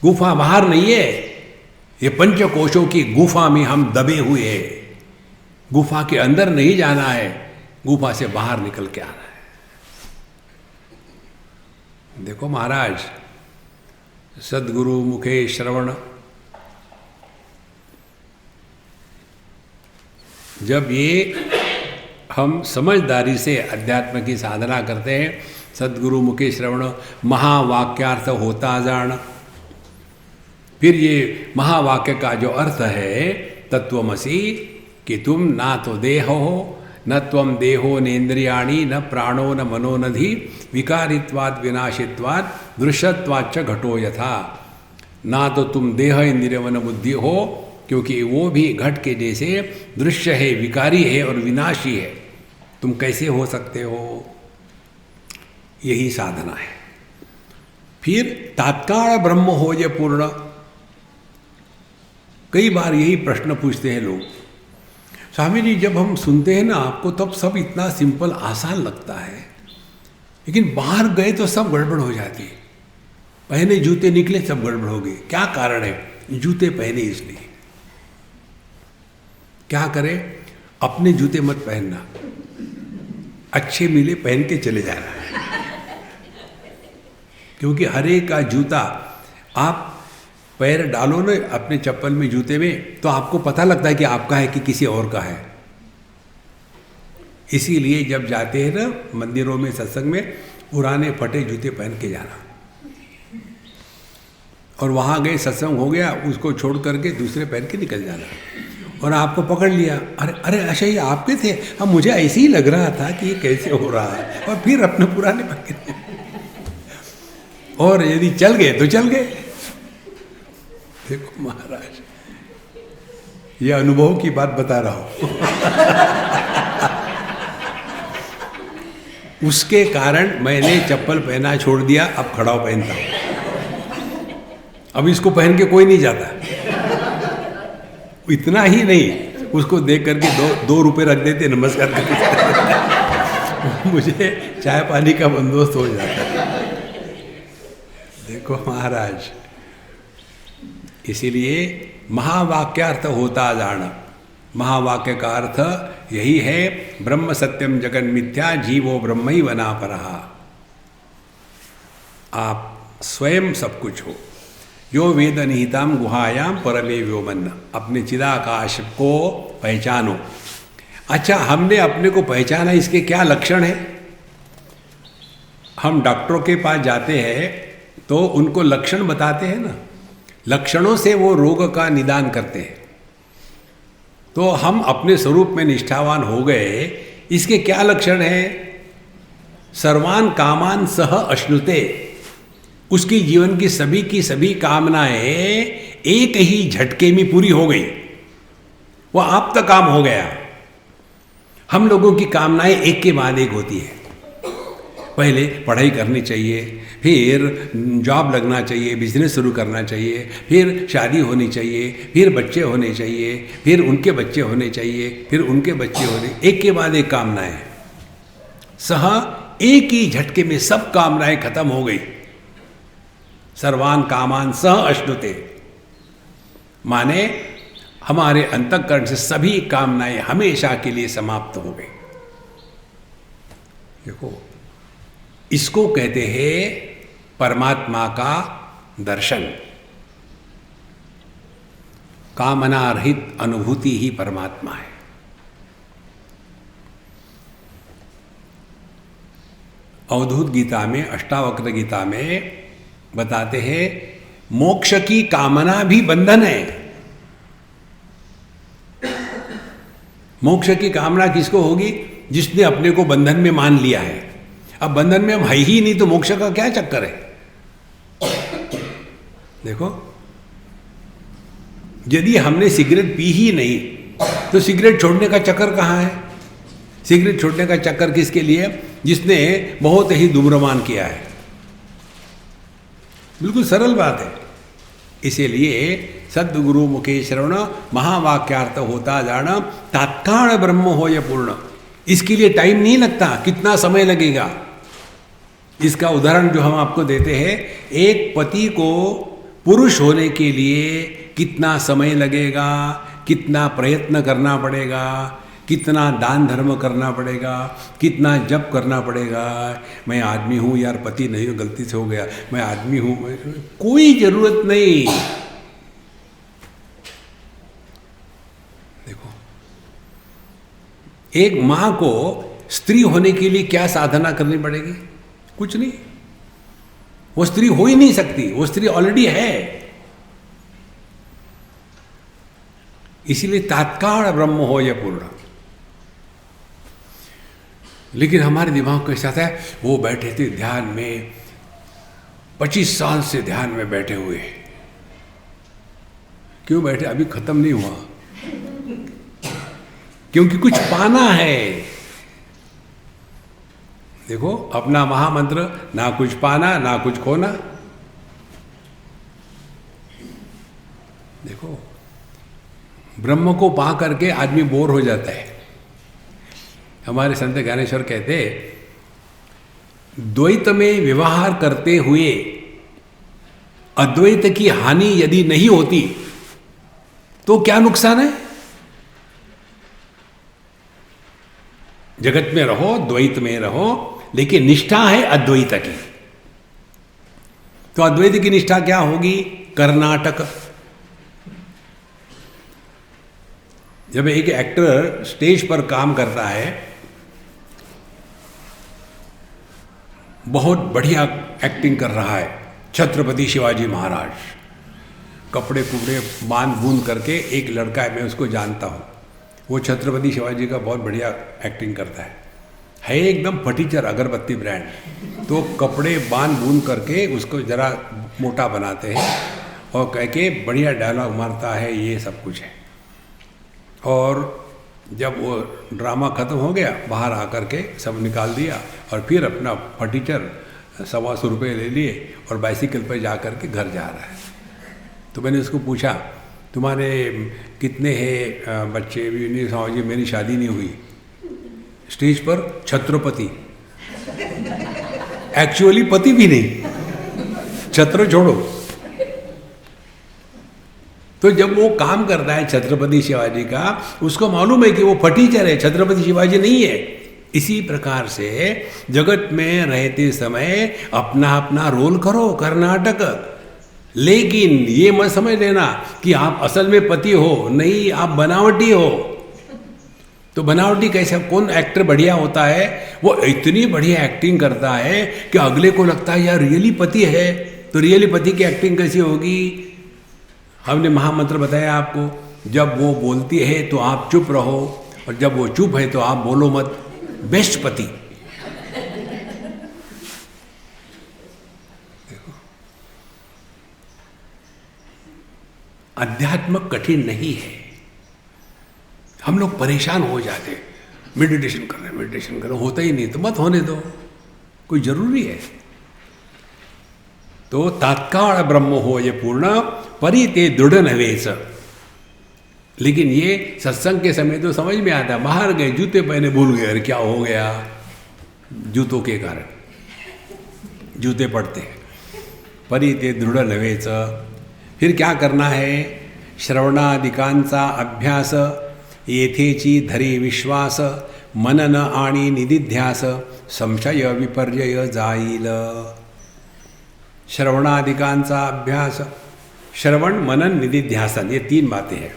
गुफा बाहर नहीं है, ये पंचकोशों की गुफा में हम दबे हुए हैं। गुफा के अंदर नहीं जाना है, गुफा से बाहर निकल के आना है। देखो महाराज, सद्गुरु मुखे श्रवण, जब ये हम समझदारी से अध्यात्म की साधना करते हैं, सद्गुरु मुखे श्रवण, महावाक्यार्थ होता जान। फिर ये महावाक्य का जो अर्थ है तत्वमसि, कि तुम ना तो देह हो, न त्वम देहो नेन्द्रियाणि, न प्राणो न मनो न धी, विकारित्वाद विनाशित्वाद दृश्यत्वाच्च घटो यथा। ना तो तुम देह इंद्रिय मन बुद्धि हो, क्योंकि वो भी घट के जैसे दृश्य है, विकारी है और विनाशी है। तुम कैसे हो सकते हो? यही साधना है। फिर तात्काल ब्रह्म हो ये पूर्ण। कई बार यही प्रश्न पूछते हैं लोग, स्वामी जी जब हम सुनते हैं ना आपको, तब सब इतना सिंपल आसान लगता है, लेकिन बाहर गए तो सब गड़बड़ हो जाती है। पहने जूते निकले सब गड़बड़ हो गई। क्या कारण है? जूते पहने इसलिए। क्या करें? अपने जूते मत पहनना, अच्छे मिले पहन के चले जाना। क्योंकि हर एक का जूता, आप पैर डालो ना अपने चप्पल में, जूते में, तो आपको पता लगता है कि आपका है कि किसी और का है। इसीलिए जब जाते हैं ना मंदिरों में, सत्संग में, पुराने फटे जूते पहन के जाना। और वहाँ गए, सत्संग हो गया, उसको छोड़ करके दूसरे पहन के निकल जाना। और आपको पकड़ लिया, अरे अच्छा ये आपके थे? हाँ मुझे ऐसे ही लग रहा था कि ये कैसे हो रहा है, और फिर अपने पुराने पहन। और यदि चल गए तो चल गए। देखो महाराज, ये अनुभव की बात बता रहा हूं। उसके कारण मैंने चप्पल पहना छोड़ दिया, अब खड़ाव पहनता हूं। अब इसको पहन के कोई नहीं जाता। इतना ही नहीं, उसको देख करके दो रुपए रख देते, नमस्कार करके मुझे चाय पानी का बंदोबस्त हो जाता है। देखो महाराज, इसीलिए महावाक्यार्थ होता जाना। महावाक्य का अर्थ यही है, ब्रह्म सत्यम जगन मिथ्या, जीवो ब्रह्म ही बना परहा। आप स्वयं सब कुछ हो। यो वेद निहिताम गुहायाम परमे व्योमन्न, अपने चिदाकाश को पहचानो। अच्छा, हमने अपने को पहचाना, इसके क्या लक्षण है? हम डॉक्टरों के पास जाते हैं तो उनको लक्षण बताते हैं ना, लक्षणों से वो रोग का निदान करते हैं। तो हम अपने स्वरूप में निष्ठावान हो गए, इसके क्या लक्षण है? सर्वान कामान सह अश्नुते, उसकी जीवन की सभी कामनाएं एक ही झटके में पूरी हो गई, वो आप तक काम हो गया। हम लोगों की कामनाएं एक के बाद एक होती है। पहले पढ़ाई करनी चाहिए, फिर जॉब लगना चाहिए, बिजनेस शुरू करना चाहिए, फिर शादी होनी चाहिए, फिर बच्चे होने चाहिए, फिर उनके बच्चे होने चाहिए, फिर उनके बच्चे होने, एक के बाद एक कामनाएं। सह एक ही झटके में सब कामनाएं खत्म हो गई। सर्वान कामान सह अश्नुते, माने हमारे अंतःकरण से सभी कामनाएं हमेशा के लिए समाप्त हो गई। देखो, इसको कहते हैं परमात्मा का दर्शन। कामना रहित अनुभूति ही परमात्मा है। अवधूत गीता में, अष्टावक्र गीता में बताते हैं मोक्ष की कामना भी बंधन है। मोक्ष की कामना किसको होगी? जिसने अपने को बंधन में मान लिया है। अब बंधन में हम है ही नहीं तो मोक्ष का क्या चक्कर है? देखो, यदि हमने सिगरेट पी ही नहीं तो सिगरेट छोड़ने का चक्कर कहाँ है? सिगरेट छोड़ने का चक्कर किसके लिए? जिसने बहुत ही धूम्रपान किया है। बिल्कुल सरल बात है। इसीलिए सद्गुरु मुखे श्रवण महावाक्यार्थ होता जान तात्काल ब्रह्म हो या पूर्ण। इसके लिए टाइम नहीं लगता। कितना समय लगेगा? इसका उदाहरण जो हम आपको देते हैं, एक पति को पुरुष होने के लिए कितना समय लगेगा, कितना प्रयत्न करना पड़ेगा, कितना दान धर्म करना पड़ेगा, कितना जप करना पड़ेगा। मैं आदमी हूँ यार, पति नहीं हूँ, गलती से हो गया, मैं आदमी हूँ, कोई जरूरत नहीं। देखो, एक माँ को स्त्री होने के लिए क्या साधना करनी पड़ेगी? कुछ नहीं। वो स्त्री हो ही नहीं सकती, वो स्त्री ऑलरेडी है। इसीलिए तात्काल ब्रह्म हो या पूर्ण। लेकिन हमारे दिमाग के साथ है, वो बैठे थे ध्यान में, 25 साल से ध्यान में बैठे हुए। क्यों बैठे? अभी खत्म नहीं हुआ, क्योंकि कुछ पाना है। देखो, अपना महामंत्र, ना कुछ पाना ना कुछ खोना। देखो, ब्रह्म को पा करके आदमी बोर हो जाता है। हमारे संत ज्ञानेश्वर कहते, द्वैत में व्यवहार करते हुए अद्वैत की हानि यदि नहीं होती तो क्या नुकसान है? जगत में रहो, द्वैत में रहो, लेकिन निष्ठा है अद्वैत की। तो अद्वैत की निष्ठा क्या होगी? कर्नाटक। जब एक एक्टर स्टेज पर काम करता है, बहुत बढ़िया एक्टिंग कर रहा है, छत्रपति शिवाजी महाराज, कपड़े कुपड़े बांध बूंद करके, एक लड़का है, मैं उसको जानता हूँ, वो छत्रपति शिवाजी का बहुत बढ़िया एक्टिंग करता है एकदम फटीचर अगरबत्ती ब्रांड। तो कपड़े बांध बूंद करके उसको जरा मोटा बनाते हैं और कह के बढ़िया डायलॉग मारता है, ये सब कुछ है। और जब वो ड्रामा ख़त्म हो गया, बाहर आकर के सब निकाल दिया और फिर अपना फटीचर 125 रुपये ले लिए और बाइसिकल पर जा कर के घर जा रहा है। तो मैंने उसको पूछा, तुम्हारे कितने हैं बच्चे? भी नहीं समझ, मेरी शादी नहीं हुई। स्टेज पर छत्रपति, एक्चुअली पति भी नहीं, छत्र छोड़ो। तो जब वो काम करता है छत्रपति शिवाजी का, उसको मालूम है कि वो फटीचर है, छत्रपति शिवाजी नहीं है। इसी प्रकार से जगत में रहते समय अपना अपना रोल करो, कर्नाटक। लेकिन ये मत समझ लेना कि आप असल में पति हो, नहीं, आप बनावटी हो। तो बनावटी कैसे? कौन एक्टर बढ़िया होता है? वो इतनी बढ़िया एक्टिंग करता है कि अगले को लगता है यार रियली पति है। तो रियली पति की एक्टिंग कैसी होगी? हमने महामंत्र बताया आपको, जब वो बोलती है तो आप चुप रहो, और जब वो चुप है तो आप बोलो मत। बेस्ट पति। अध्यात्म कठिन नहीं है। हम लोग परेशान हो जाते हैं, मेडिटेशन कर रहे हैं, होता ही नहीं, तो मत होने दो, कोई जरूरी है। तो तात्काल ब्रह्म हो ये पूर्ण परिते दृढ़ नवेश। लेकिन ये सत्संग के समय तो समझ में आता, बाहर गए जूते पहने भूल गए, अरे क्या हो गया, जूतों के कारण जूते पड़ते हैं। परिते दृढ़ नवेच। फिर क्या करना है, श्रवणादिकांचा अभ्यास, येथेची धरी विश्वास, मनन आणि निदिध्यास, संशय विपर्यय जाईल। श्रवणादिकांचा अभ्यास, श्रवण मनन निदिध्यासन, ये 3 बातें हैं।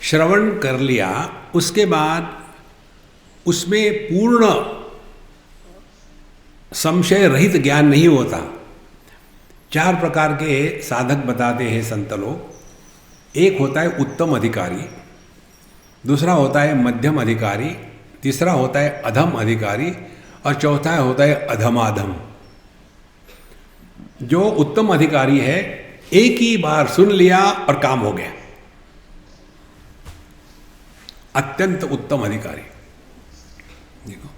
श्रवण कर लिया, उसके बाद उसमें पूर्ण संशय रहित ज्ञान नहीं होता। 4 प्रकार के साधक बताते हैं संत लोग। एक होता है उत्तम अधिकारी, दूसरा होता है मध्यम अधिकारी, तीसरा होता है अधम अधिकारी, और चौथा होता है अधमाधम। जो उत्तम अधिकारी है, एक ही बार सुन लिया और काम हो गया, अत्यंत उत्तम अधिकारी। देखो,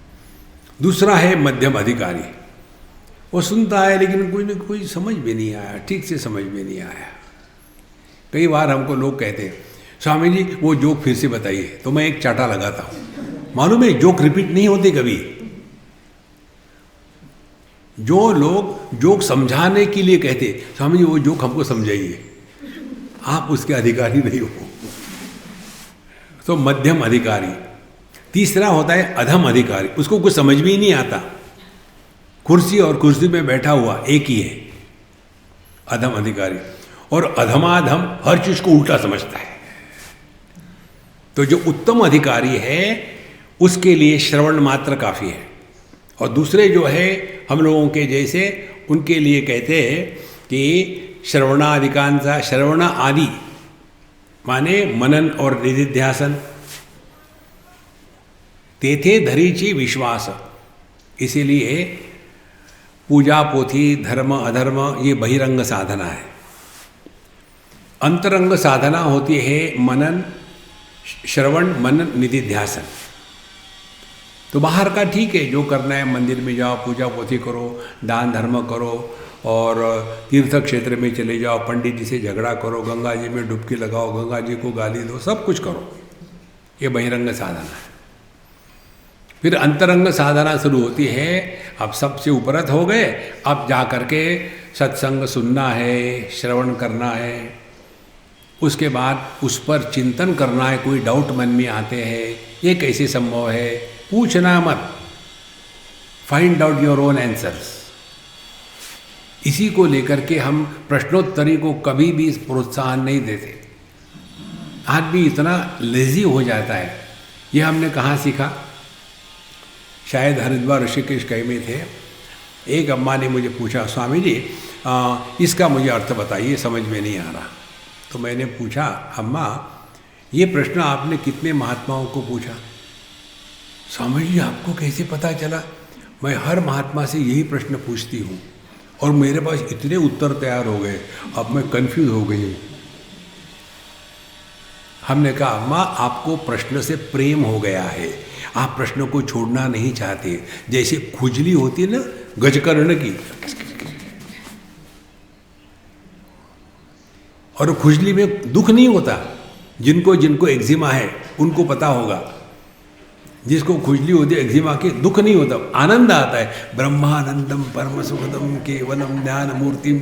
दूसरा है मध्यम अधिकारी, वो सुनता है लेकिन कोई समझ में नहीं आया, ठीक से समझ में नहीं आया। कई बार हमको लोग कहते हैं, स्वामी जी वो जोक फिर से बताइए, तो मैं एक चाटा लगाता हूँ। मालूम है जोक रिपीट नहीं होते कभी। जो लोग जोक समझाने के लिए कहते, स्वामी जी वो जोक हमको समझाइए, आप उसके अधिकारी नहीं हो। तो मध्यम अधिकारी। तीसरा होता है अधम अधिकारी, उसको कुछ समझ में ही नहीं आता, कुर्सी और कुर्सी में बैठा हुआ एक ही है, अधम अधिकारी। और अधमाधम हर चीज को उल्टा समझता है। तो जो उत्तम अधिकारी है उसके लिए श्रवण मात्र काफी है, और दूसरे जो है हम लोगों के जैसे, उनके लिए कहते हैं कि श्रवणादिकांचा, श्रवण आदि माने मनन और निदिध्यासन, तेथे धरीची विश्वास। इसीलिए पूजा पोथी धर्म अधर्म ये बहिरंग साधना है। अंतरंग साधना होती है मनन, श्रवण मनन निदिध्यासन। तो बाहर का ठीक है, जो करना है मंदिर में जाओ, पूजा पोथी करो, दान धर्म करो, और तीर्थ क्षेत्र में चले जाओ, पंडित जी से झगड़ा करो, गंगा जी में डुबकी लगाओ, गंगा जी को गाली दो, सब कुछ करो, ये बहिरंग साधना है। फिर अंतरंग साधना शुरू होती है, अब सबसे उपरत हो गए, अब जा करके सत्संग सुनना है, श्रवण करना है, उसके बाद उस पर चिंतन करना है। कोई डाउट मन में आते हैं, ये कैसे संभव है, पूछना मत, find out your own answers. इसी को लेकर के हम प्रश्नोत्तरी को कभी भी प्रोत्साहन नहीं देते। आदमी इतना लेजी हो जाता है। ये हमने कहाँ सीखा, शायद हरिद्वार ऋषिकेश कहीं में थे। एक अम्मा ने मुझे पूछा, स्वामी जी इसका मुझे अर्थ बताइए, समझ में नहीं आ रहा। तो मैंने पूछा, अम्मा ये प्रश्न आपने कितने महात्माओं को पूछा? स्वामी जी आपको कैसे पता चला? मैं हर महात्मा से यही प्रश्न पूछती हूँ और मेरे पास इतने उत्तर तैयार हो गए, अब मैं कंफ्यूज हो गई हूँ। हमने कहा, अम्मा आपको प्रश्न से प्रेम हो गया है, आप प्रश्न को छोड़ना नहीं चाहते। जैसे खुजली होती है ना गजकर्ण की, और खुजली में दुख नहीं होता। जिनको जिनको एक्जिमा है उनको पता होगा, जिसको खुजली होती है एक्जिमा की, दुख नहीं होता, आनंद आता है। ब्रह्मानंदम परम सुखदम केवलम ज्ञान मूर्तिम।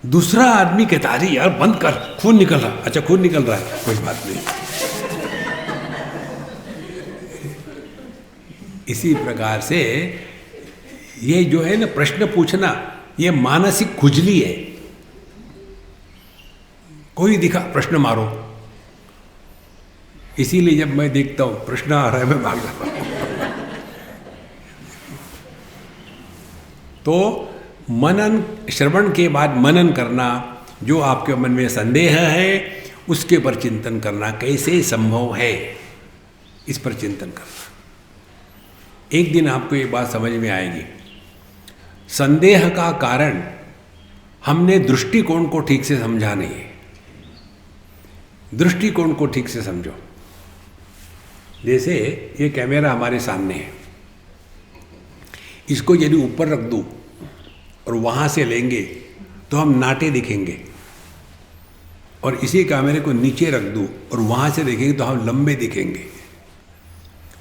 दूसरा आदमी कहता, अरे यार बंद कर, खून निकल रहा। अच्छा खून निकल रहा है, कोई बात नहीं। इसी प्रकार से ये जो है ना प्रश्न पूछना, ये मानसिक खुजली है। कोई दिखा प्रश्न मारो। इसीलिए जब मैं देखता हूं प्रश्न आ रहा है मैं भाग जाता हूं। तो मनन, श्रवण के बाद मनन करना, जो आपके मन में संदेह है उसके ऊपर चिंतन करना, कैसे संभव है इस पर चिंतन करना। एक दिन आपको ये बात समझ में आएगी। संदेह का कारण हमने दृष्टिकोण को ठीक से समझा नहीं है। दृष्टिकोण को ठीक से समझो। जैसे ये कैमरा हमारे सामने है, इसको यदि ऊपर रख दूं और वहाँ से लेंगे तो हम नाटे दिखेंगे, और इसी कैमरे को नीचे रख दूं और वहाँ से देखेंगे तो हम लंबे दिखेंगे,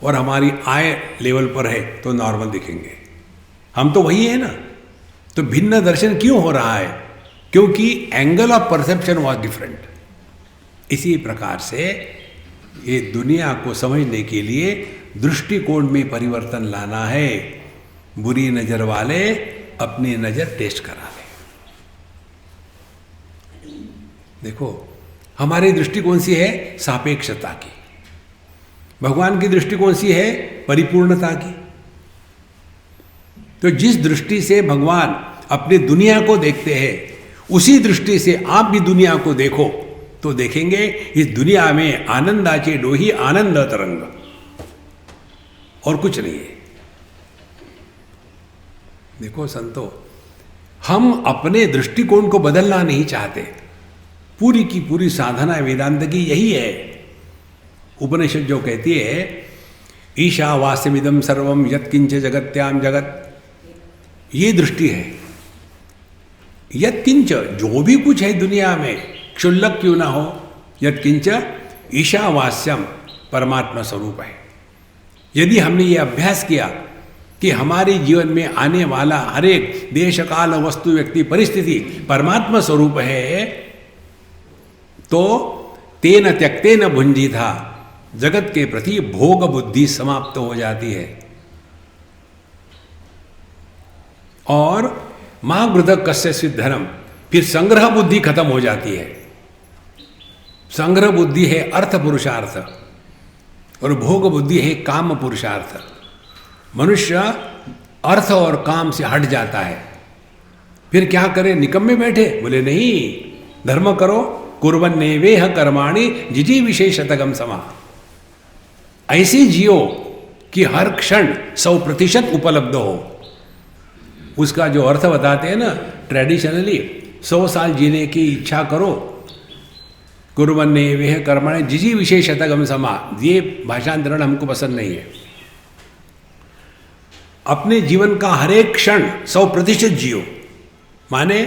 और हमारी आय लेवल पर है तो नॉर्मल दिखेंगे। हम तो वही है ना। तो भिन्न दर्शन क्यों हो रहा है? क्योंकि angle of perception was different. इसी प्रकार से ये दुनिया को समझने के लिए दृष्टिकोण में परिवर्तन लाना है। बुरी नजर वाले अपनी नजर टेस्ट करा लें। देखो, हमारी दृष्टि कौन सी है? सापेक्षता की। भगवान की दृष्टि कौन सी है? परिपूर्णता की। तो जिस दृष्टि से भगवान अपनी दुनिया को देखते हैं, उसी दृष्टि से आप भी दुनिया को देखो तो देखेंगे इस दुनिया में आनंदाचे डोही आनंद तरंग, और कुछ नहीं है। देखो संतो, हम अपने दृष्टिकोण को बदलना नहीं चाहते। पूरी की पूरी साधना वेदांत की यही है। उपनिषद जो कहती है ईशावास्यमिदं सर्वम यत्किंच जगत्याम जगत, ये दृष्टि है। यत्किंच, जो भी कुछ है दुनिया में, क्षुल्लक क्यों ना हो, यत्किंच ईशावास्यम परमात्मा स्वरूप है। यदि हमने ये अभ्यास किया कि हमारे जीवन में आने वाला हर एक देश काल वस्तु व्यक्ति परिस्थिति परमात्मा स्वरूप है, तो तेन त्यक्तेन भुंजीथा, जगत के प्रति भोग बुद्धि समाप्त हो जाती है। और मां गृध कस्य सिद्धरम, फिर संग्रह बुद्धि खत्म हो जाती है। संग्रह बुद्धि है अर्थ पुरुषार्थ, और भोग बुद्धि है काम पुरुषार्थ। मनुष्य अर्थ और काम से हट जाता है। फिर क्या करे? निकम्मे बैठे? बोले नहीं, धर्म करो। कुर्वन्नेवेह कर्माणि जिजी विशेषतगम समा। ऐसे जियो कि हर क्षण 100% उपलब्ध हो। उसका जो अर्थ बताते हैं ना, ट्रेडिशनली 100 साल जीने की इच्छा करो। कुर्वन्नेवेह कर्माणि जिजी विशेषतगम समा, ये भाषांतरण हमको पसंद नहीं है। अपने जीवन का हर एक क्षण 100% जियो, माने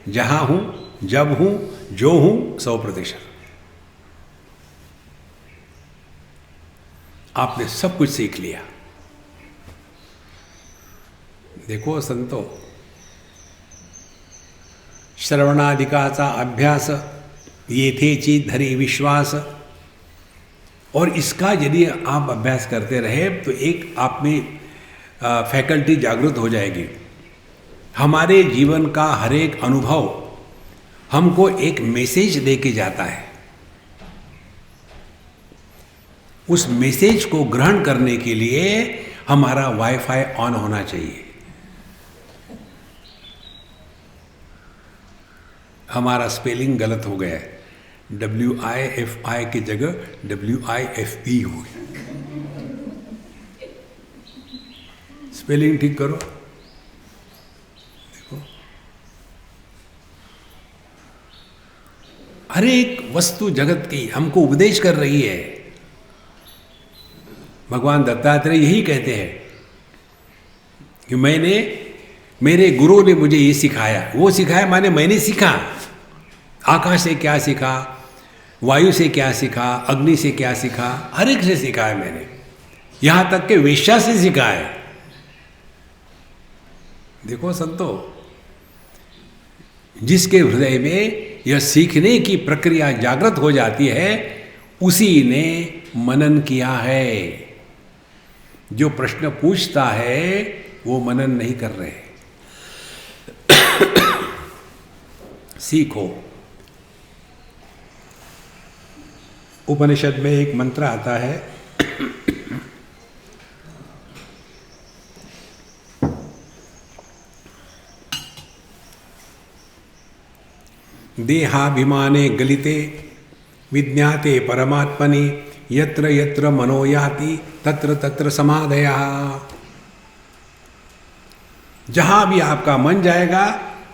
जहां हूं, जब हूं, जो हूं, 100%। आपने सब कुछ सीख लिया। देखो संतो, श्रवणादिकाचा अभ्यास येथेची धरी विश्वास, और इसका यदि आप अभ्यास करते रहे तो एक आप में फैकल्टी जागृत हो जाएगी। हमारे जीवन का हर एक अनुभव हमको एक मैसेज दे के जाता है। उस मैसेज को ग्रहण करने के लिए हमारा वाईफाई ऑन होना चाहिए। हमारा स्पेलिंग गलत हो गया है, WIFI की जगह WIFE हो गया। स्पेलिंग ठीक करो। देखो, हर एक वस्तु जगत की हमको उपदेश कर रही है। भगवान दत्तात्रेय यही कहते हैं कि मेरे गुरु ने मुझे ये सिखाया, वो सिखाया माने मैंने सीखा। आकाश से क्या सीखा, वायु से क्या सीखा, अग्नि से क्या सीखा, हर एक से सीखा है मैंने। यहां तक के वेश्या से सीखा है। देखो संतो, जिसके हृदय में यह सीखने की प्रक्रिया जागृत हो जाती है, उसी ने मनन किया है। जो प्रश्न पूछता है वो मनन नहीं कर रहे। सीखो। उपनिषद में एक मंत्र आता है, देहाभिमाने गलिते विज्ञाते परमात्मनि यत्र यत्र मनो याति तत्र तत्र समाधयः। जहां भी आपका मन जाएगा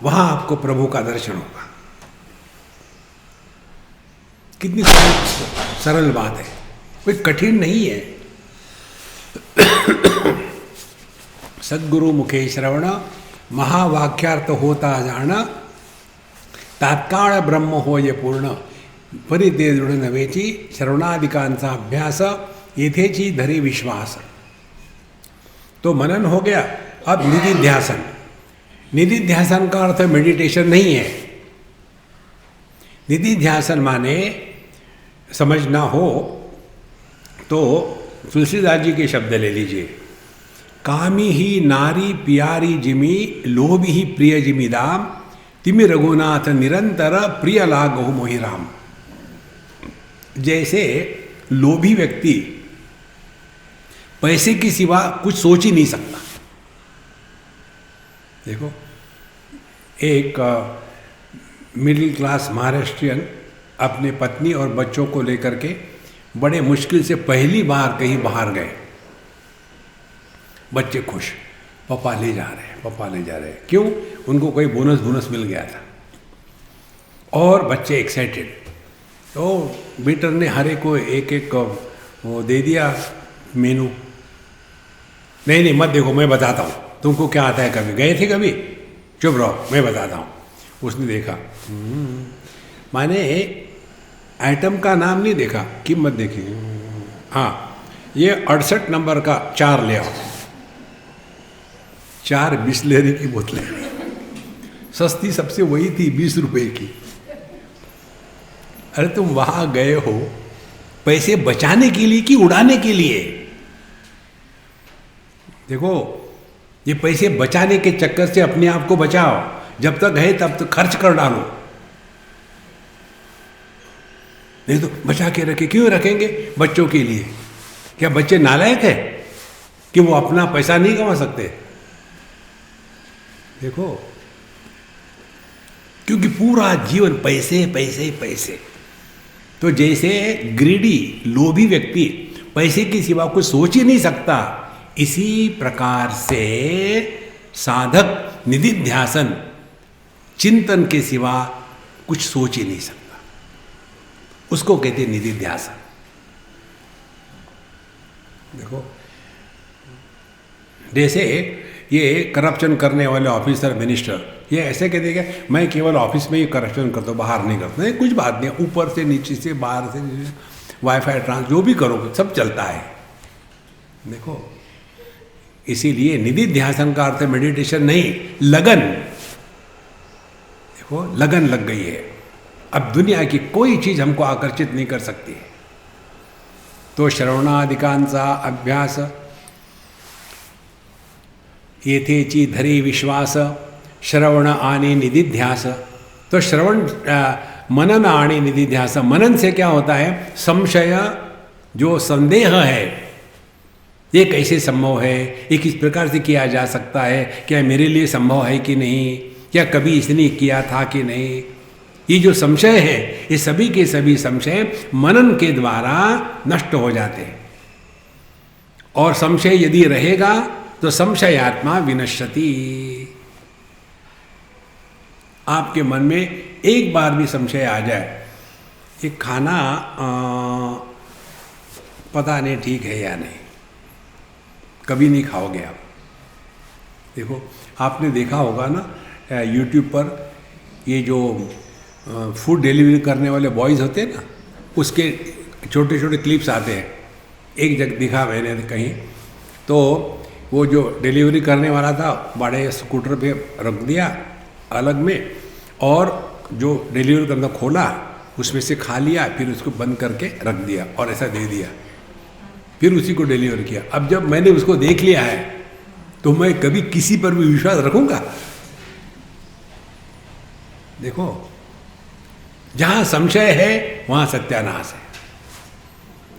वहां आपको प्रभु का दर्शन होगा। कितनी सरल बात है, कोई कठिन नहीं है। सद्गुरु मुखे श्रवण महावाक्यार्थ होता जाना, तात्काळ ब्रह्म हो ये पूर्ण परिते दृढ नव्हेची, श्रवणादिकांचा अभ्यास येथेची धरी विश्वास। तो मनन हो गया। अब निधिध्यासन। निधिध्यासन का अर्थ मेडिटेशन नहीं है। निधिध्यासन माने समझना हो तो तुलसीदास जी के शब्द ले लीजिए, कामी ही नारी प्यारी जिमी, लोभी ही प्रिय जिमी दाम, तिमि रघुनाथ निरंतर प्रिय लागहु मोहि राम। जैसे लोभी व्यक्ति पैसे की सिवा कुछ सोच ही नहीं सकता। देखो, एक मिडिल क्लास महाराष्ट्रियन अपने पत्नी और बच्चों को लेकर के बड़े मुश्किल से पहली बार कहीं बाहर गए। बच्चे खुश, पापा ले जा रहे हैं, पापा ले जा रहे हैं। क्यों? उनको कोई बोनस मिल गया था और बच्चे एक्साइटेड। तो वेटर ने हर एक को एक वो दे दिया मेनू। नहीं मत देखो, मैं बताता हूँ, तुमको क्या आता है, कभी गए थे कभी, चुप रहो, मैं बताता हूँ। उसने देखा, माने आइटम का नाम नहीं देखा, कीमत देखी। हाँ, ये 68 नंबर का 4 ले आओ। 4 बिस्लेरी की बोतलें, सस्ती सबसे वही थी 20 रुपए की। अरे तुम वहां गए हो पैसे बचाने के लिए कि उड़ाने के लिए? देखो, ये पैसे बचाने के चक्कर से अपने आप को बचाओ। जब तक है तब तक खर्च कर डालो, नहीं तो बचा के रखे। क्यों रखेंगे? बच्चों के लिए। क्या बच्चे नालायक है कि वो अपना पैसा नहीं कमा सकते? देखो, क्योंकि पूरा जीवन पैसे पैसे पैसे। तो जैसे ग्रीडी लोभी व्यक्ति पैसे के सिवा कुछ सोच ही नहीं सकता, इसी प्रकार से साधक निधिध्यासन चिंतन के सिवा कुछ सोच ही नहीं सकता, उसको कहते निधिध्यासन। देखो, जैसे ये करप्शन करने वाले ऑफिसर मिनिस्टर ये ऐसे कह देगा मैं केवल ऑफिस में ही करप्शन करता हूँ, बाहर नहीं करता। नहीं, कुछ बात नहीं, ऊपर से नीचे से बाहर से वाईफाई ट्रांस जो भी करो सब चलता है। देखो, इसीलिए निधिध्यासन का अर्थ मेडिटेशन नहीं, लगन। देखो, लगन लग गई है। अब दुनिया की कोई चीज हमको आकर्षित नहीं कर सकती। तो श्रवणादिकांचा अभ्यास येथेची धरी विश्वास, श्रवण आणि निधिध्यास। तो श्रवण मनन आणि निधिध्यास। मनन से क्या होता है? संशय, जो संदेह है, ये कैसे संभव है, ये किस प्रकार से किया जा सकता है, क्या मेरे लिए संभव है कि नहीं, क्या कभी इसने किया था कि नहीं, ये जो संशय है, ये सभी के सभी संशय मनन के द्वारा नष्ट हो जाते हैं। और संशय यदि रहेगा तो संशयात्मा विनश्यति। आपके मन में एक बार भी संशय आ जाए, ये खाना पता नहीं ठीक है या नहीं, कभी नहीं खाओगे आप। देखो, आपने देखा होगा ना यूट्यूब पर ये जो फूड डिलीवरी करने वाले बॉयज़ होते हैं ना, उसके छोटे छोटे क्लिप्स आते हैं। एक जगह दिखा मैंने कहीं, तो वो जो डिलीवरी करने वाला था बड़े स्कूटर पे रख दिया अलग में, और जो डिलीवरी करना खोला उसमें से खा लिया, फिर उसको बंद करके रख दिया और ऐसा दे दिया, फिर उसी को डिलीवर किया। अब जब मैंने उसको देख लिया है तो मैं कभी किसी पर भी विश्वास रखूंगा? देखो, जहां संशय है वहां सत्यानाश है।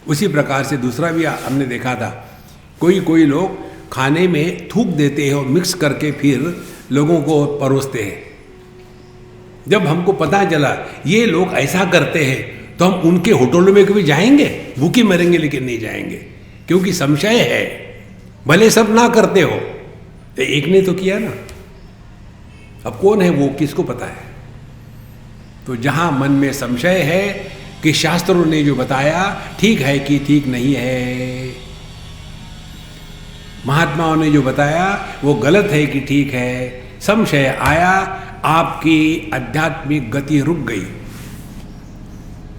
उसी प्रकार से दूसरा भी हमने देखा था, कोई लोग खाने में थूक देते हैं और मिक्स करके फिर लोगों को परोसते हैं। जब हमको पता चला ये लोग ऐसा करते हैं तो हम उनके होटलों में कभी जाएंगे? भूखे मरेंगे लेकिन नहीं जाएंगे, क्योंकि संशय है। भले सब ना करते हो, एक ने तो किया ना। अब कौन है वो, किसको पता है? तो जहां मन में संशय है कि शास्त्रों ने जो बताया ठीक है कि ठीक नहीं है, महात्माओं ने जो बताया वो गलत है कि ठीक है, संशय आया, आपकी आध्यात्मिक गति रुक गई।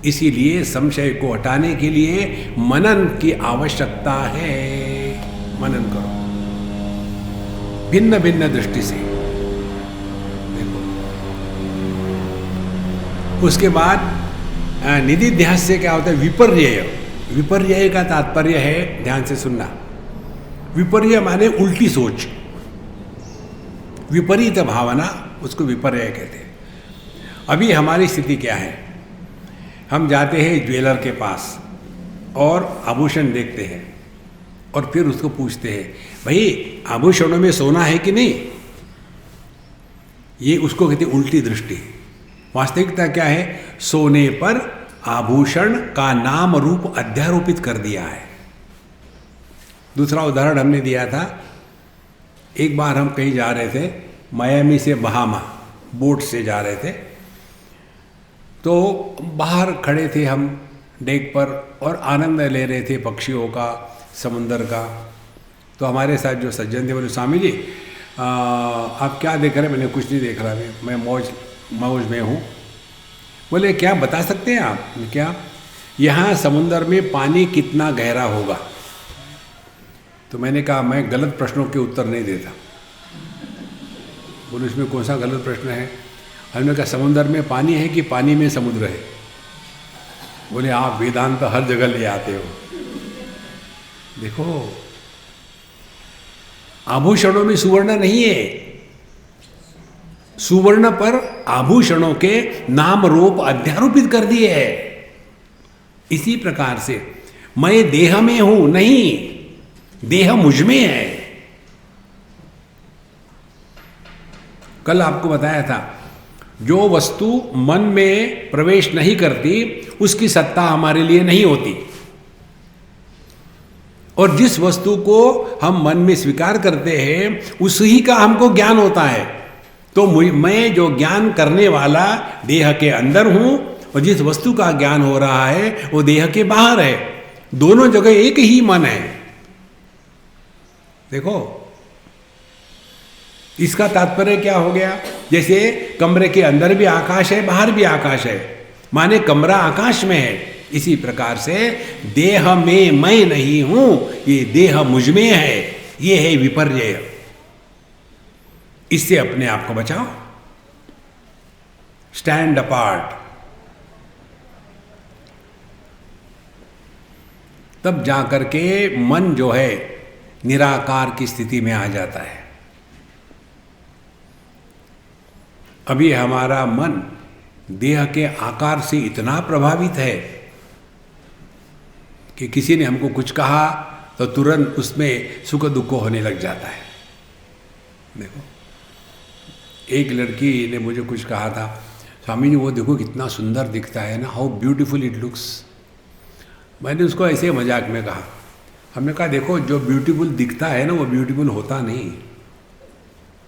इसीलिए संशय को हटाने के लिए मनन की आवश्यकता है। मनन करो भिन्न भिन्न दृष्टि से। देखो, उसके बाद निधिध्यास से क्या होता है? विपर्यय। विपर्यय का तात्पर्य है, ध्यान से सुनना, विपर्यय माने उल्टी सोच, विपरीत भावना, उसको विपर्यय कहते हैं। अभी हमारी स्थिति क्या है? हम जाते हैं ज्वेलर के पास और आभूषण देखते हैं और फिर उसको पूछते हैं, भाई आभूषणों में सोना है कि नहीं? ये उसको कहते हैं उल्टी दृष्टि। वास्तविकता क्या है? सोने पर आभूषण का नाम रूप अध्यारोपित कर दिया है। दूसरा उदाहरण हमने दिया था, एक बार हम कहीं जा रहे थे, मायामी से बहामा, बोट से जा रहे थे, तो बाहर खड़े थे हम डेक पर और आनंद ले रहे थे पक्षियों का, समुंदर का। तो हमारे साथ जो सज्जन थे बोले, स्वामी जी आप क्या देख रहे हैं? मैंने कुछ नहीं देख रहा, मैं मौज में हूँ। बोले क्या बता सकते हैं आप? क्या यहाँ समुंदर में पानी कितना गहरा होगा? तो मैंने कहा मैं गलत प्रश्नों के उत्तर नहीं देता। बोले इसमें कौन सा गलत प्रश्न है? हमने कहा समुंदर में पानी है कि पानी में समुद्र है? बोले आप वेदांत तो हर जगह ले आते हो। देखो, आभूषणों में सुवर्ण नहीं है, सुवर्ण पर आभूषणों के नाम रूप अध्यारोपित कर दिए है। इसी प्रकार से मैं देह में हूं नहीं, देह मुझ में है। कल आपको बताया था, जो वस्तु मन में प्रवेश नहीं करती उसकी सत्ता हमारे लिए नहीं होती, और जिस वस्तु को हम मन में स्वीकार करते हैं उसी का हमको ज्ञान होता है। तो मैं जो ज्ञान करने वाला देह के अंदर हूं और जिस वस्तु का ज्ञान हो रहा है वो देह के बाहर है। दोनों जगह एक ही मन है। देखो, इसका तात्पर्य क्या हो गया? जैसे कमरे के अंदर भी आकाश है, बाहर भी आकाश है, माने कमरा आकाश में है। इसी प्रकार से देह में मैं नहीं हूं, ये देह मुझ में है। ये है विपर्यय। इससे अपने आप को बचाओ, स्टैंड अपार्ट। तब जाकर के मन जो है निराकार की स्थिति में आ जाता है। अभी हमारा मन देह के आकार से इतना प्रभावित है कि किसी ने हमको कुछ कहा तो तुरंत उसमें सुख दुख होने लग जाता है। देखो, एक लड़की ने मुझे कुछ कहा था, स्वामी जी वो देखो कितना सुंदर दिखता है ना, हाउ ब्यूटीफुल इट लुक्स। मैंने उसको ऐसे मजाक में कहा, हमने कहा देखो जो ब्यूटीफुल दिखता है ना वो ब्यूटीफुल होता नहीं।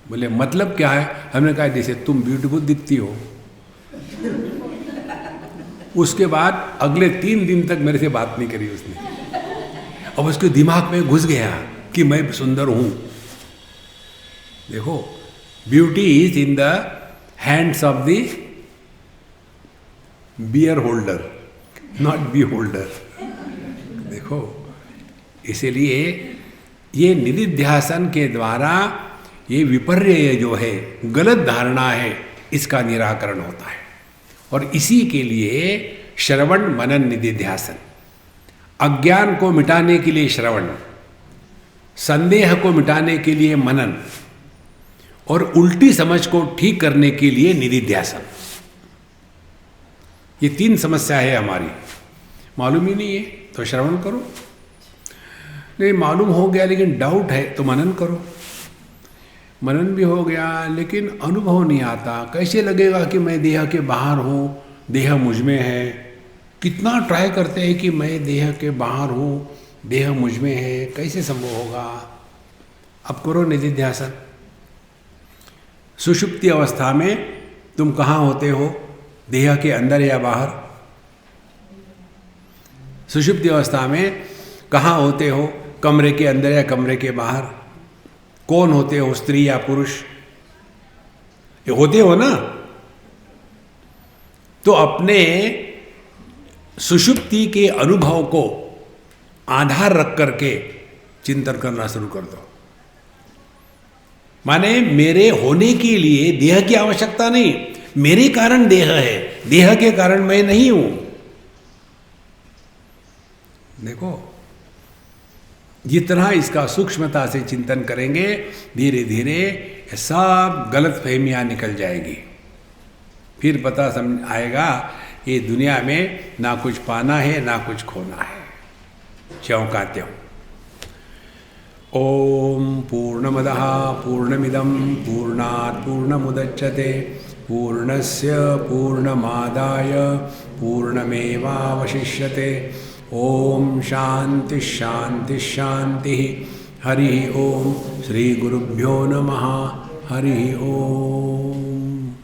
बोले मतलब क्या है? हमने कहा जैसे तुम ब्यूटीफुल दिखती हो। उसके बाद अगले 3 दिन तक मेरे से बात नहीं करी उसने। अब उसके दिमाग में घुस गया कि मैं सुंदर हूं। देखो, beauty is in the hands of the beer holder, not be holder. देखो, इसीलिए ये निधिध्यासन के द्वारा ये विपर्यय जो है, गलत धारणा है, इसका निराकरण होता है। और इसी के लिए श्रवण मनन निधिध्यासन, अज्ञान को मिटाने के लिए श्रवण, संदेह को मिटाने के लिए मनन और उल्टी समझ को ठीक करने के लिए निधिध्यासन। ये 3 समस्या है हमारी। मालूम ही नहीं है तो श्रवण करो, नहीं मालूम हो गया लेकिन डाउट है तो मनन करो। मनन भी हो गया लेकिन अनुभव नहीं आता, कैसे लगेगा कि मैं देह के बाहर हूँ, देह मुझ में है। कितना ट्राई करते हैं कि मैं देह के बाहर हूँ, देह मुझ में है, कैसे संभव होगा? अब करो निधिध्यासन। सुषुप्ति अवस्था में तुम कहाँ होते हो? देह के अंदर या बाहर? सुषुप्ति अवस्था में कहाँ होते हो? कमरे के अंदर या कमरे के बाहर? कौन होते हो, स्त्री या पुरुष? ये होते हो ना। तो अपने सुषुप्ति के अनुभव को आधार रख करके चिंतन करना शुरू कर दो। माने मेरे होने के लिए देह की आवश्यकता नहीं, मेरे कारण देह है, देह के कारण मैं नहीं हूं। देखो, जितना इसका सूक्ष्मता से चिंतन करेंगे, धीरे धीरे सब गलत फहमियां निकल जाएगी। फिर पता समझ आएगा ये दुनिया में ना कुछ पाना है ना कुछ खोना है। ज्यों का त्यों। ओम पूर्णमदः पूर्णमिदं पूर्णात् पूर्णमुदच्यते पूर्णस्य पूर्णमादाय पूर्णमेवावशिष्यते। ओम शांति शांति शांति। हरि ओम। श्री गुरुभ्यो नमः। हरि ओम।